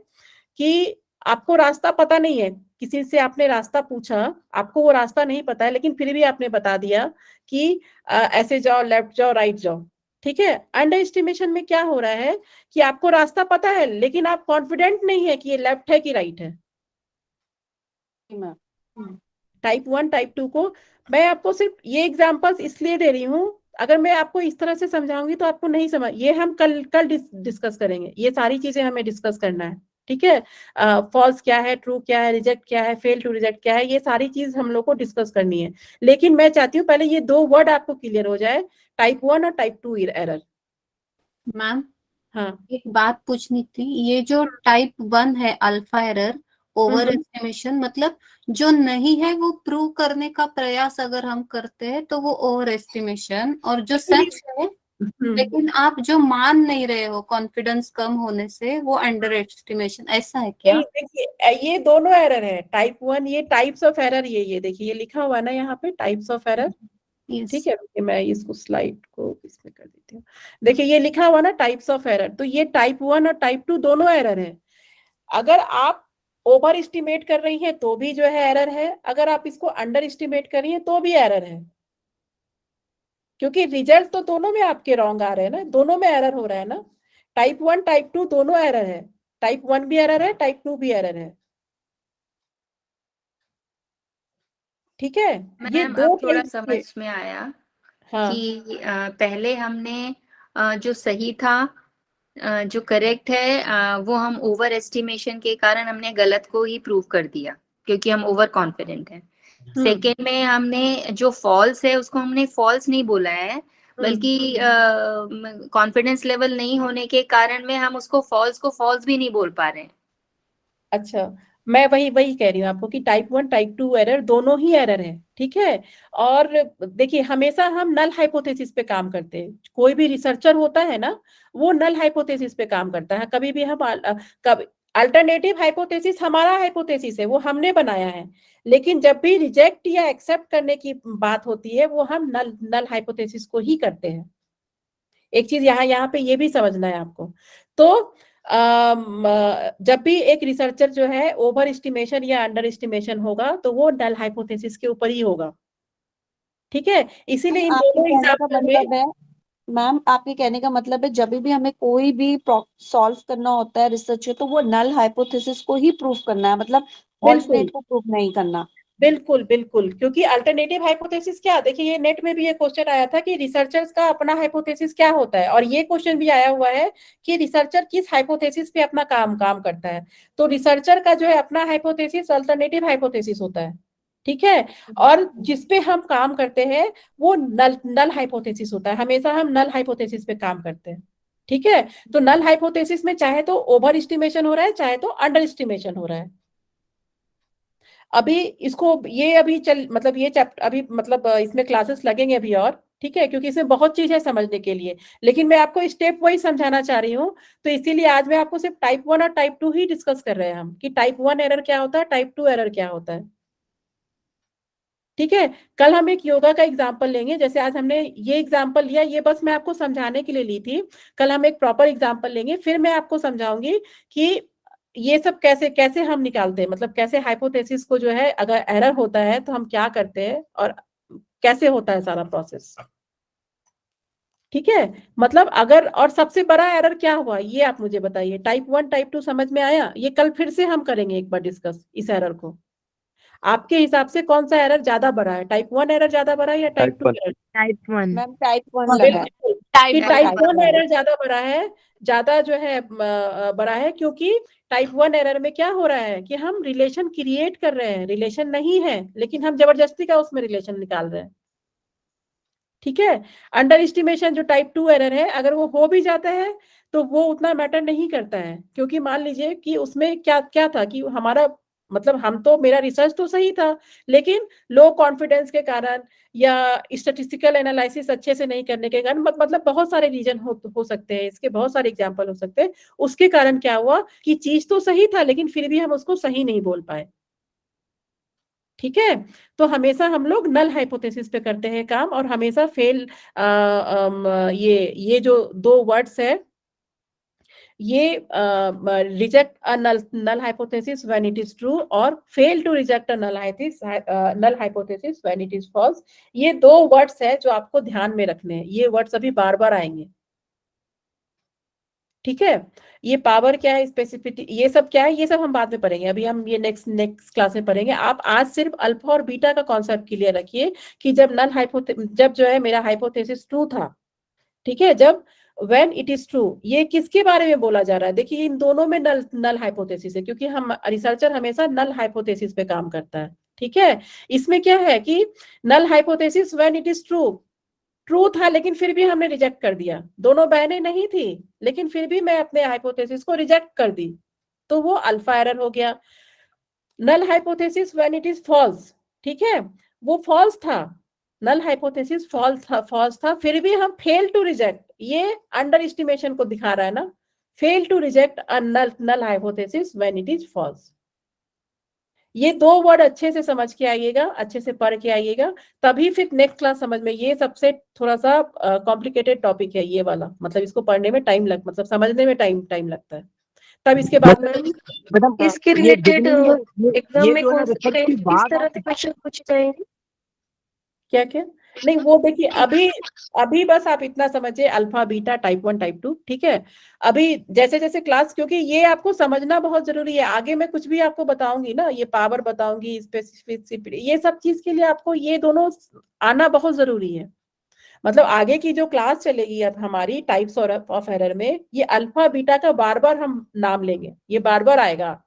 कि आपको रास्ता पता नहीं है, किसी से आपने रास्ता पूछा, आपको वो रास्ता नहीं पता है, लेकिन फिर भी आपने बता दिया कि ऐसे जाओ, लेफ्ट जाओ, राइट जाओ। ठीक है। अंडर एस्टिमेशन में क्या हो रहा है कि आपको रास्ता पता है, लेकिन आप कॉन्फिडेंट नहीं है कि ये लेफ्ट है कि राइट है। टाइप 1, टाइप 2 को मैं आपको सिर्फ ये एग्जांपल्स इसलिए दे रही हूँ, अगर मैं आपको इस तरह से समझाऊंगी तो आपको नहीं समझ, ये हम कल डिस्कस करेंगे, ये सारी चीजें हमें डिस्कस करना है। ठीक है। फॉल्स क्या है, ट्रू क्या है, रिजेक्ट क्या है, फेल टू रिजेक्ट क्या है, ये सारी चीज हम लोग को डिस्कस करनी है। लेकिन मैं चाहती हूँ पहले ये 2 वर्ड आपको क्लियर हो जाए, टाइप 1 और टाइप 2 एरर। मैम, हाँ, एक बात पूछनी थी, ये जो टाइप 1 है अल्फा एरर, ओवर एस्टिमेशन, मतलब जो नहीं है वो प्रूव करने का प्रयास अगर हम करते हैं तो वो ओवर एस्टिमेशन, और जो सच है लेकिन आप जो मान नहीं रहे हो कॉन्फिडेंस कम होने से, वो अंडर एस्टिमेशन, ऐसा है क्या? नहीं, देखिए, ये दोनों एरर है। टाइप 1, ये टाइप्स ऑफ एरर, ये देखिए, ये लिखा हुआ है ना यहाँ पे, टाइप्स ऑफ एरर। ठीक है, मैं इसको स्लाइड को इसमें कर देती हूँ। देखिए, ये लिखा हुआ ना टाइप्स ऑफ एरर, तो ये टाइप 1 और टाइप 2 दोनों एरर है। अगर आप ओवर एस्टिमेट कर रही हैं तो भी जो है एरर है, अगर आप इसको अंडर एस्टिमेट कर रही हैं तो भी एरर है, क्योंकि रिजल्ट तो दोनों में आपके रॉन्ग आ रहे हैं ना, दोनों में एरर हो रहा है ना। टाइप 1, टाइप 2 दोनों एरर है, टाइप 1 भी एरर है, टाइप 2 भी एरर है। ठीक है। ये मैम, दो अब थोड़ा टाइप समझ के, में आया हाँ कि पहले हमने जो सही था, जो करेक्ट है, वो हम ओवर एस्टिमेशन के कारण हमने गलत को ही प्रूव कर दिया क्योंकि हम ओवर कॉन्फिडेंट हैं। सेकेंड में हमने जो फॉल्स है उसको हमने फॉल्स नहीं बोला है, बल्कि कॉन्फिडेंस लेवल नहीं होने के कारण में हम उसको फॉल्स भी नहीं बोल पा रहे हैं। अच्छा, मैं वही कह रही हूँ आपको कि टाइप 1, टाइप 2 एरर दोनों ही एरर है। ठीक है। और देखिए, हमेशा हम नल हाइपोथेसिस पे काम करते हैं, कोई भी रिसर्चर होता है ना, वो नल हाइपोथेसिस पे काम करता है। कभी भी हम कभी अल्टरनेटिव हाइपोथेसिस हमारा हाइपोथेसिस है, वो हमने बनाया है, लेकिन जब भी रिजेक्ट या एक्सेप्ट करने की बात होती है, वो हम नल हाइपोथेसिस को ही करते हैं। एक चीज यहाँ पे ये भी समझना है आपको। तो जब भी एक रिसर्चर जो है ओवर एस्टिमेशन या अंडर एस्टिमेशन होगा, तो वो नल हाइपोथेसिस के ऊपर ही होगा। ठीक है। इसीलिए इन आपके दोनों कहने का एग्जाम्पल में, मतलब है मैम, आपके कहने का मतलब है जब भी हमें कोई भी सॉल्व करना होता है रिसर्च, तो वो नल हाइपोथेसिस को ही प्रूव करना है, मतलब बिल्कुल ऑल्टरनेट को प्रूव नहीं करना। बिल्कुल बिल्कुल, क्योंकि अल्टरनेटिव हाइपोथेसिस क्या, देखिए ये नेट में भी ये क्वेश्चन आया था कि रिसर्चर्स का अपना हाइपोथेसिस क्या होता है, और ये क्वेश्चन भी आया हुआ है कि रिसर्चर किस हाइपोथेसिस पे अपना काम काम करता है। तो रिसर्चर का जो है अपना हाइपोथेसिस अल्टरनेटिव हाइपोथेसिस होता है, ठीक है। और जिसपे हम काम करते हैं वो नल नल हाइपोथेसिस होता है, हमेशा हम नल हाइपोथेसिस पे काम करते हैं, ठीक है। तो नल हाइपोथेसिस में चाहे तो ओवर एस्टिमेशन हो रहा है, चाहे तो अंडर एस्टिमेशन हो रहा है। अभी इसको ये अभी चल मतलब ये चैप्टर अभी मतलब इसमें क्लासेस लगेंगे अभी और, ठीक है, क्योंकि इसमें बहुत चीज है समझने के लिए, लेकिन मैं आपको स्टेप वाइज समझाना चाह रही हूँ। तो इसीलिए आज मैं आपको सिर्फ टाइप 1 और टाइप 2 ही डिस्कस कर रहे हैं हम, कि टाइप 1 एरर क्या होता है, टाइप 2 एरर क्या होता है, ठीक है। कल हम एक योगा का एग्जाम्पल लेंगे, जैसे आज हमने ये एग्जाम्पल लिया, ये बस मैं आपको समझाने के लिए ली थी। कल हम एक प्रॉपर एग्जाम्पल लेंगे, फिर मैं आपको समझाऊंगी कि ये सब कैसे कैसे हम निकालते हैं, मतलब कैसे हाइपोथेसिस को जो है अगर एरर होता है तो हम क्या करते हैं और कैसे होता है सारा प्रोसेस, ठीक है। मतलब अगर, और सबसे बड़ा एरर क्या हुआ ये आप मुझे बताइए। टाइप 1 टाइप 2 समझ में आया, ये कल फिर से हम करेंगे एक बार डिस्कस इस एरर को। आपके हिसाब से कौन सा एरर ज्यादा बड़ा है, टाइप 1 एरर ज्यादा बड़ा है या type 2 error? Type 1। Ma'am type 1 लगा है। बिल्कुल, कि टाइप टाइप टाइप 1 1 एरर ज्यादा बड़ा है, ज्यादा जो है बड़ा है, क्योंकि टाइप 1 एरर में क्या हो रहा है कि हम रिलेशन क्रिएट कर रहे हैं, रिलेशन नहीं है लेकिन हम जबरदस्ती का उसमें रिलेशन निकाल रहे हैं, ठीक है। अंडर एस्टिमेशन जो टाइप 2 एरर है, अगर वो हो भी जाता है तो वो उतना मैटर नहीं करता है, क्योंकि मान लीजिए कि उसमें क्या क्या था कि हमारा मतलब हम तो, मेरा रिसर्च तो सही था, लेकिन लो कॉन्फिडेंस के कारण या स्टैटिस्टिकल एनालिसिस अच्छे से नहीं करने के कारण, मतलब बहुत सारे रीजन हो सकते हैं, इसके बहुत सारे एग्जाम्पल हो सकते हैं। उसके कारण क्या हुआ कि चीज तो सही था लेकिन फिर भी हम उसको सही नहीं बोल पाए, ठीक है। तो हमेशा हम लोग नल हाइपोथेसिस पे करते हैं काम, और हमेशा फेल ये जो दो वर्ड्स है, ये reject a null hypothesis when it is true और fail to reject a null hypothesis when it is false, ये दो वर्ड्स है जो आपको ध्यान में रखने हैं। ये वर्ड्स अभी बार बार आएंगे, ठीक है। ये पावर क्या है, स्पेसिफिसिटी, ये सब क्या है, ये सब हम बाद में पढ़ेंगे, अभी हम ये नेक्स्ट क्लास में पढ़ेंगे। आप आज सिर्फ अल्फा और बीटा का कॉन्सेप्ट क्लियर रखिए कि जब जो है मेरा हाइपोथेसिस ट्रू था, ठीक है, जब व्हेन इट इज ट्रू, ये किसके बारे में बोला जा रहा है, देखिए इन दोनों में नल नल हाइपोथेसिस है, क्योंकि हम रिसर्चर हमेशा नल हाइपोथेसिस पे काम करता है, ठीक है। इसमें क्या है कि null hypothesis when it is true, true था लेकिन फिर भी हमने रिजेक्ट कर दिया, दोनों बहनें नहीं थी लेकिन फिर भी मैं अपने हाइपोथेसिस को रिजेक्ट कर दी, तो वो अल्फा एरर हो गया। Null hypothesis when it is false, ठीक है, वो फॉल्स था, नल हाइपोथेसिस फॉल्स था, फिर भी हम फेल टू रिजेक्ट, ये अंडर एस्टिमेशन को दिखा रहा है ना, fail to reject a null hypothesis when it is false. ये दो वर्ड अच्छे से समझ के आइएगा, अच्छे से पढ़ के आइएगा, तभी फिर नेक्स्ट क्लास समझ में, ये सबसे थोड़ा सा कॉम्प्लिकेटेड टॉपिक है ये वाला, मतलब इसको पढ़ने में टाइम मतलब समझने में टाइम लगता है। तब इसके बाद में मैडम इसके रिलेटेड एग्जाम में कौन किस तरह के क्वेश्चन पूछे जाएंगे? क्या क्या नहीं, वो देखिए अभी बस आप इतना समझिए, अल्फा बीटा टाइप 1 टाइप 2, ठीक है। अभी जैसे जैसे क्लास, क्योंकि ये आपको समझना बहुत जरूरी है, आगे मैं कुछ भी आपको बताऊंगी ना, ये पावर बताऊंगी, स्पेसिफिसिटी, ये सब चीज के लिए आपको ये दोनों आना बहुत जरूरी है। मतलब आगे की जो क्लास चलेगी अब हमारी टाइप्स ऑफ एरर में, ये अल्फा बीटा का बार बार हम नाम लेंगे, ये बार बार आएगा,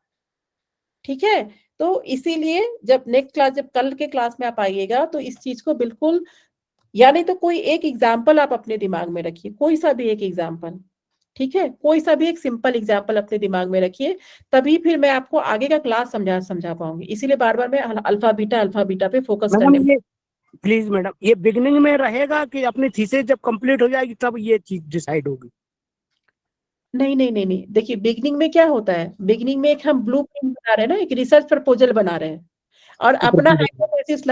ठीक है। तो इसीलिए जब नेक्स्ट क्लास, जब कल के क्लास में आप आइएगा तो इस चीज को बिल्कुल, यानी तो कोई एक एग्जाम्पल आप अपने दिमाग में रखिए, कोई सा भी एक एग्जाम्पल, ठीक है, कोई सा भी एक सिंपल एग्जाम्पल अपने दिमाग में रखिए, तभी फिर मैं आपको आगे का क्लास समझा पाऊंगी। इसीलिए बार बार मैं अल्फा बीटा पे फोकस करने। ये प्लीज मैडम, ये बिगिनिंग में रहेगा कि अपनी थीसिस जब कंप्लीट हो जाएगी तब ये चीज डिसाइड होगी? नहीं, देखिए बिगनिंग में क्या होता है, बिगनिंग में एक हम ब्लूप्रिंट बना रहे हैं ना, एक रिसर्च प्रपोजल बना रहे हैं, और अपना हाइपोथेसिस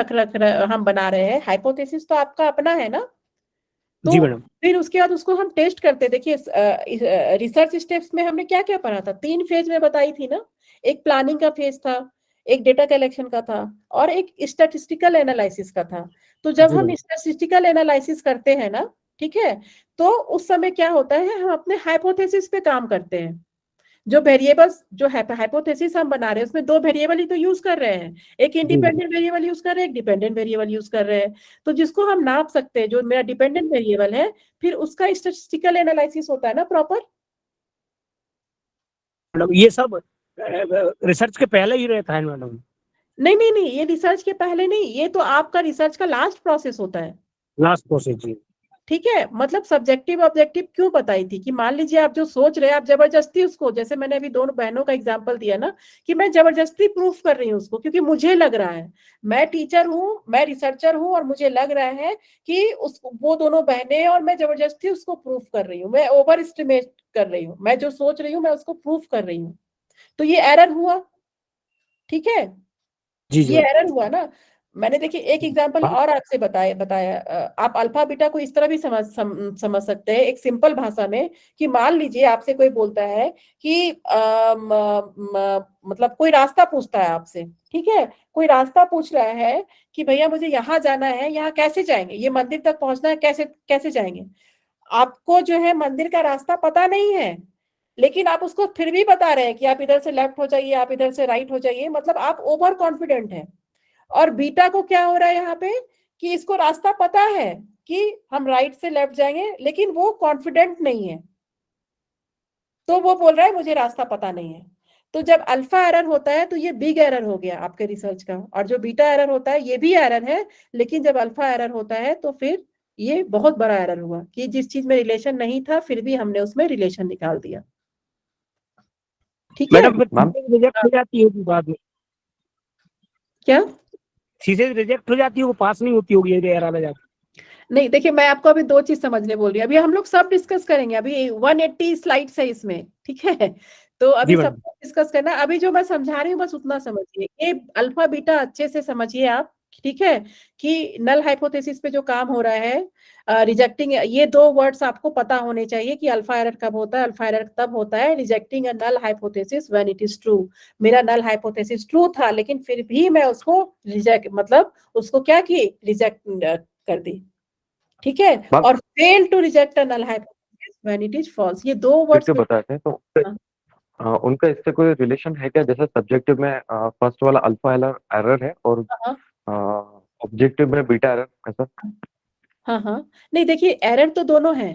हम बना रहे हैं, हाइपोथेसिस तो आपका अपना है ना, तो जी मैडम। फिर उसके बाद उसको हम टेस्ट करते हैं। देखिए रिसर्च स्टेप्स में हमने क्या क्या पढ़ा था, 3 फेज में बताई थी ना, एक प्लानिंग का फेज था, एक डेटा कलेक्शन का था, और एक स्टैटिस्टिकल एनालिसिस का था। तो जब हम स्टैटिस्टिकल एनालिसिस करते हैं ना, ठीक है, तो उस समय क्या होता है, हम अपने हाइपोथेसिस पे काम करते हैं। जो वेरिएबल्स जो हाइपोथेसिस हम बना रहे हैं उसमें 2 वेरिएबल ही तो यूज कर रहे हैं, एक इंडिपेंडेंट वेरिएबल यूज कर रहे हैं, एक डिपेंडेंट वेरिएबल यूज कर रहे हैं। तो जिसको हम नाप सकते हैं, जो मेरा डिपेंडेंट वेरिएबल है, फिर उसका स्टैटिस्टिकल एनालिसिस होता है ना प्रॉपर। मैडम ये सब रिसर्च के पहले ही रहता है मैडम? नहीं नहीं नहीं, ये रिसर्च के पहले नहीं, ये तो आपका रिसर्च का लास्ट प्रोसेस होता है। लास्ट प्रोसेस जी। ठीक है, मतलब सब्जेक्टिव ऑब्जेक्टिव क्यों बताई थी कि मान लीजिए आप जो सोच रहे हैं आप जबरदस्ती उसको, जैसे मैंने अभी दोनों बहनों का एग्जांपल दिया ना, कि मैं जबरदस्ती प्रूफ कर रही हूँ उसको क्योंकि मुझे लग रहा है, मैं टीचर हूँ, मैं रिसर्चर हूँ और मुझे लग रहा है कि उसको वो दोनों बहनें, और मैं जबरदस्ती उसको प्रूफ कर रही हूँ, मैं ओवर एस्टिमेट कर रही हूँ, मैं जो सोच रही हूँ मैं उसको प्रूफ कर रही हूँ, तो ये एरर हुआ। ठीक है, जी जी ये एरर हुआ ना। मैंने देखिए एक एग्जांपल और आपसे बताया आप अल्फा बीटा को इस तरह भी समझ सकते हैं एक सिंपल भाषा में, कि मान लीजिए आपसे कोई बोलता है कि मतलब कोई रास्ता पूछता है आपसे, ठीक है, कोई रास्ता पूछ रहा है कि भैया मुझे यहाँ जाना है, यहाँ कैसे जाएंगे, ये मंदिर तक पहुंचना है, कैसे कैसे जाएंगे। आपको जो है मंदिर का रास्ता पता नहीं है, लेकिन आप उसको फिर भी बता रहे हैं कि आप इधर से लेफ्ट हो जाइए, आप इधर से राइट हो जाइए, मतलब आप ओवर कॉन्फिडेंट हैं। और बीटा को क्या हो रहा है यहाँ पे, कि इसको रास्ता पता है कि हम राइट से लेफ्ट जाएंगे, लेकिन वो कॉन्फिडेंट नहीं है, तो वो बोल रहा है मुझे रास्ता पता नहीं है। तो जब अल्फा एरर होता है तो ये बिग एरर हो गया आपके रिसर्च का, और जो बीटा एरर होता है ये भी एरर है, लेकिन जब अल्फा एरर होता है तो फिर ये बहुत बड़ा एरर हुआ कि जिस चीज में रिलेशन नहीं था फिर भी हमने उसमें रिलेशन निकाल दिया। ठीक है मैडम, फिर रिजेक्ट हो जाती होगी बाद में? क्या? चीजें रिजेक्ट हो जाती है, वो पास नहीं होती होगी ये एरर आ जाती? नहीं देखिए, मैं आपको अभी 2 चीज समझने बोल रही हूँ, अभी हम लोग सब डिस्कस करेंगे, अभी 180 स्लाइड्स है इसमें, ठीक है, तो अभी जी सब मैडम। डिस्कस करना है। अभी जो मैं समझा रही हूँ बस उतना समझिए, ये अल्फा बीटा अच्छे से समझिए आप, ठीक है, कि नल हाइपोथेसिस पे जो काम हो रहा है, रिजेक्टिंग, ये 2 वर्ड्स आपको पता होने चाहिए कि अल्फा एरर कब होता है। अल्फा एरर तब होता है rejecting a null hypothesis when it is true. मेरा नल हाइपोथेसिस ट्रू था, लेकिन फिर भी मैं उसको रिजेक्ट, मतलब उसको क्या की, रिजेक्ट कर दी। ठीक है, और fail to reject a null hypothesis when it is false, ये 2 वर्ड्स फिर से बताते हैं तो उनका इससे कोई रिलेशन है क्या? जैसे सब्जेक्टिव में फर्स्ट वाला अल्फा एरर है और ऑब्जेक्टिव में बीटा एरर, ऐसा? हाँ हाँ, नहीं देखिए एरर तो दोनों है,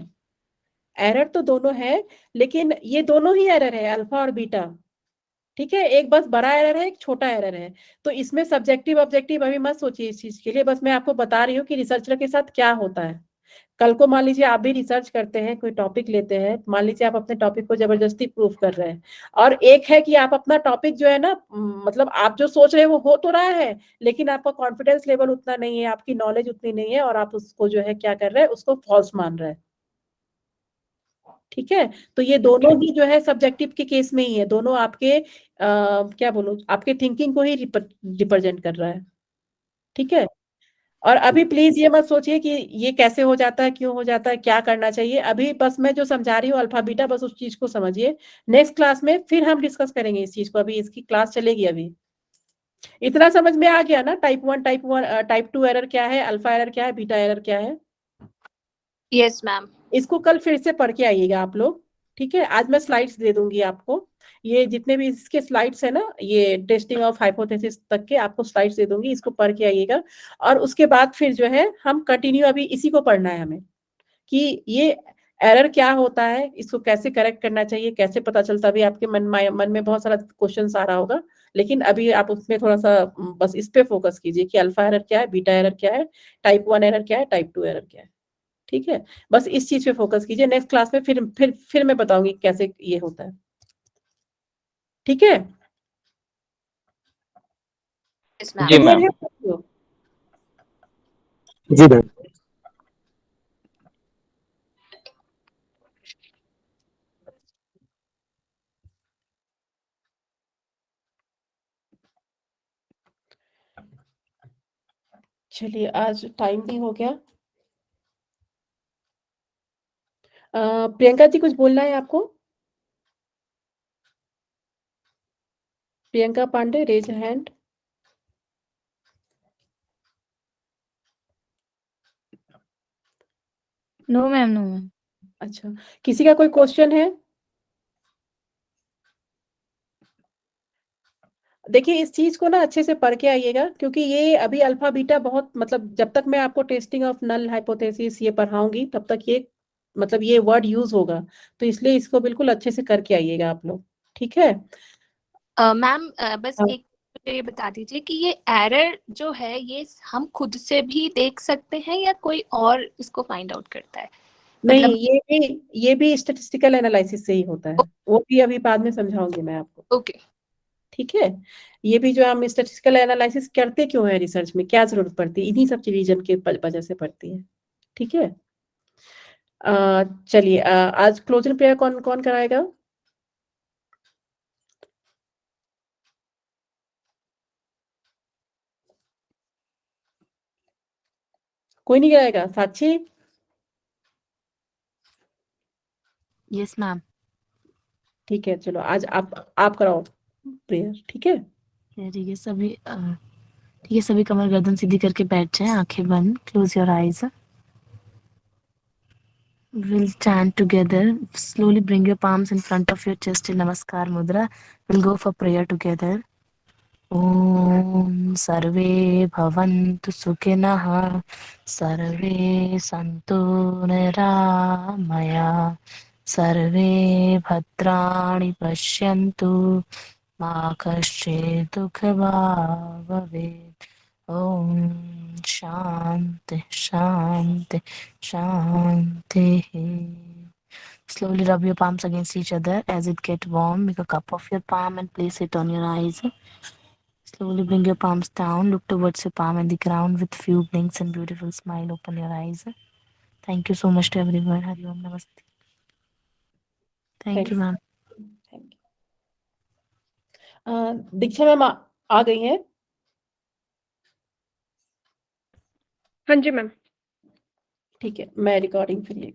एरर तो दोनों है, लेकिन ये दोनों ही एरर है, अल्फा और बीटा। ठीक है, एक बस बड़ा एरर है, एक छोटा एरर है, तो इसमें सब्जेक्टिव ऑब्जेक्टिव अभी मत सोचिए इस चीज के लिए, बस मैं आपको बता रही हूँ कि रिसर्चर के साथ क्या होता है। कल को मान लीजिए आप भी रिसर्च करते हैं, कोई टॉपिक लेते हैं, मान लीजिए आप अपने टॉपिक को जबरदस्ती प्रूफ कर रहे हैं, और एक है कि आप अपना टॉपिक जो है ना, मतलब आप जो सोच रहे हैं वो हो तो रहा है, लेकिन आपका कॉन्फिडेंस लेवल उतना नहीं है, आपकी नॉलेज उतनी नहीं है, और आप उसको जो है क्या कर रहे हैं, उसको फॉल्स मान रहे हैं। ठीक है, तो ये दोनों ही जो है सब्जेक्टिव के केस में ही है, दोनों आपके क्या बोलूं, आपके थिंकिंग को ही रिप्रेजेंट कर रहा है। ठीक है, और अभी प्लीज ये मत सोचिए कि ये कैसे हो जाता है, क्यों हो जाता है, क्या करना चाहिए, अभी बस मैं जो समझा रही हूँ अल्फा बीटा, बस उस चीज को समझिए। नेक्स्ट क्लास में फिर हम डिस्कस करेंगे इस चीज को, अभी इसकी क्लास चलेगी। अभी इतना समझ में आ गया ना, टाइप 1 टाइप 2 एरर क्या है, अल्फा एरर क्या है, बीटा एरर क्या है? Yes ma'am. इसको कल फिर से पढ़ के आइएगा आप लोग। ठीक है, आज मैं स्लाइड्स दे दूंगी आपको, ये जितने भी इसके स्लाइड्स है ना, ये टेस्टिंग ऑफ हाइपोथेसिस तक के आपको स्लाइड्स दे दूंगी, इसको पढ़ के आइएगा। और उसके बाद फिर जो है हम कंटिन्यू, अभी इसी को पढ़ना है हमें, कि ये एरर क्या होता है, इसको कैसे करेक्ट करना चाहिए, कैसे पता चलता है। अभी आपके मन में बहुत सारा क्वेश्चन आ रहा होगा, लेकिन अभी आप उसमें थोड़ा सा बस इस पे फोकस कीजिए कि अल्फा एरर क्या है, बीटा एरर क्या है, टाइप 1 एरर क्या है, टाइप 2 एरर क्या है। ठीक है, बस इस चीज पे फोकस कीजिए, नेक्स्ट क्लास में फिर मैं बताऊंगी कैसे ये होता है। ठीक है, यस जी मैम। मैम। जी मैम। चलिए, आज टाइम भी हो गया। प्रियंका जी कुछ बोलना है आपको? Priyanka Pandey, raise hand. No ma'am, no ma'am. अच्छा, किसी का कोई क्वेश्चन है? देखिए इस चीज को ना अच्छे से पढ़ के आइएगा, क्योंकि ये अभी अल्फा बीटा बहुत, मतलब जब तक मैं आपको टेस्टिंग ऑफ नल हाइपोथेसिस ये पढ़ाऊंगी तब तक ये, मतलब ये वर्ड यूज होगा, तो इसलिए इसको बिल्कुल अच्छे से करके आइएगा आप लोग, ठीक है। मैम बस एक मुझे ये बता दीजिए कि ये एरर जो है ये हम खुद से भी देख सकते हैं या कोई और इसको फाइंड आउट करता है? नहीं, मतलब ये भी स्टैटिस्टिकल एनालिसिस से ही होता है, वो भी अभी बाद में समझाऊंगी मैं आपको। ओके, ठीक है। ये भी जो हम स्टैटिस्टिकल एनालिसिस करते क्यों है रिसर्च में, क्या जरूरत पड़ती है, इन्हीं सब रीजन के वजह से पड़ती है। ठीक है। चलिए आज क्लोजिंग प्रेयर कौन कौन कराएगा? कोई नहीं कराएगा? साक्षी? Yes ma'am. ठीक है, चलो आज आप कराओ प्रेयर, ठीक है। ठीक है, सभी कमर गर्दन सीधी करके बैठ जाएं, आंखें बंद, close your eyes. We'll stand together. Slowly bring your palms in front of your chest in Namaskar Mudra. We'll go for prayer together. Om Sarve Bhavantu Sukhinah. Sarve Santu Niramaya. Sarve Bhadrani Pashyantu. Ma Kaschid Dukha Bhavet. Om Shanti Shanti Shanti. Slowly rub your palms against each other. As it gets warm, make a cup of your palm and place it on your eyes. Slowly bring your palms down. Look towards your palm and the ground with few blinks and beautiful smile. Open your eyes. Thank you so much to everyone. Hari Om Namaste. Thank you, ma'am. Thank you. Diksha ma'am आ गई हैं? हाँ जी ma'am. ठीक है, मैं recording फिर ये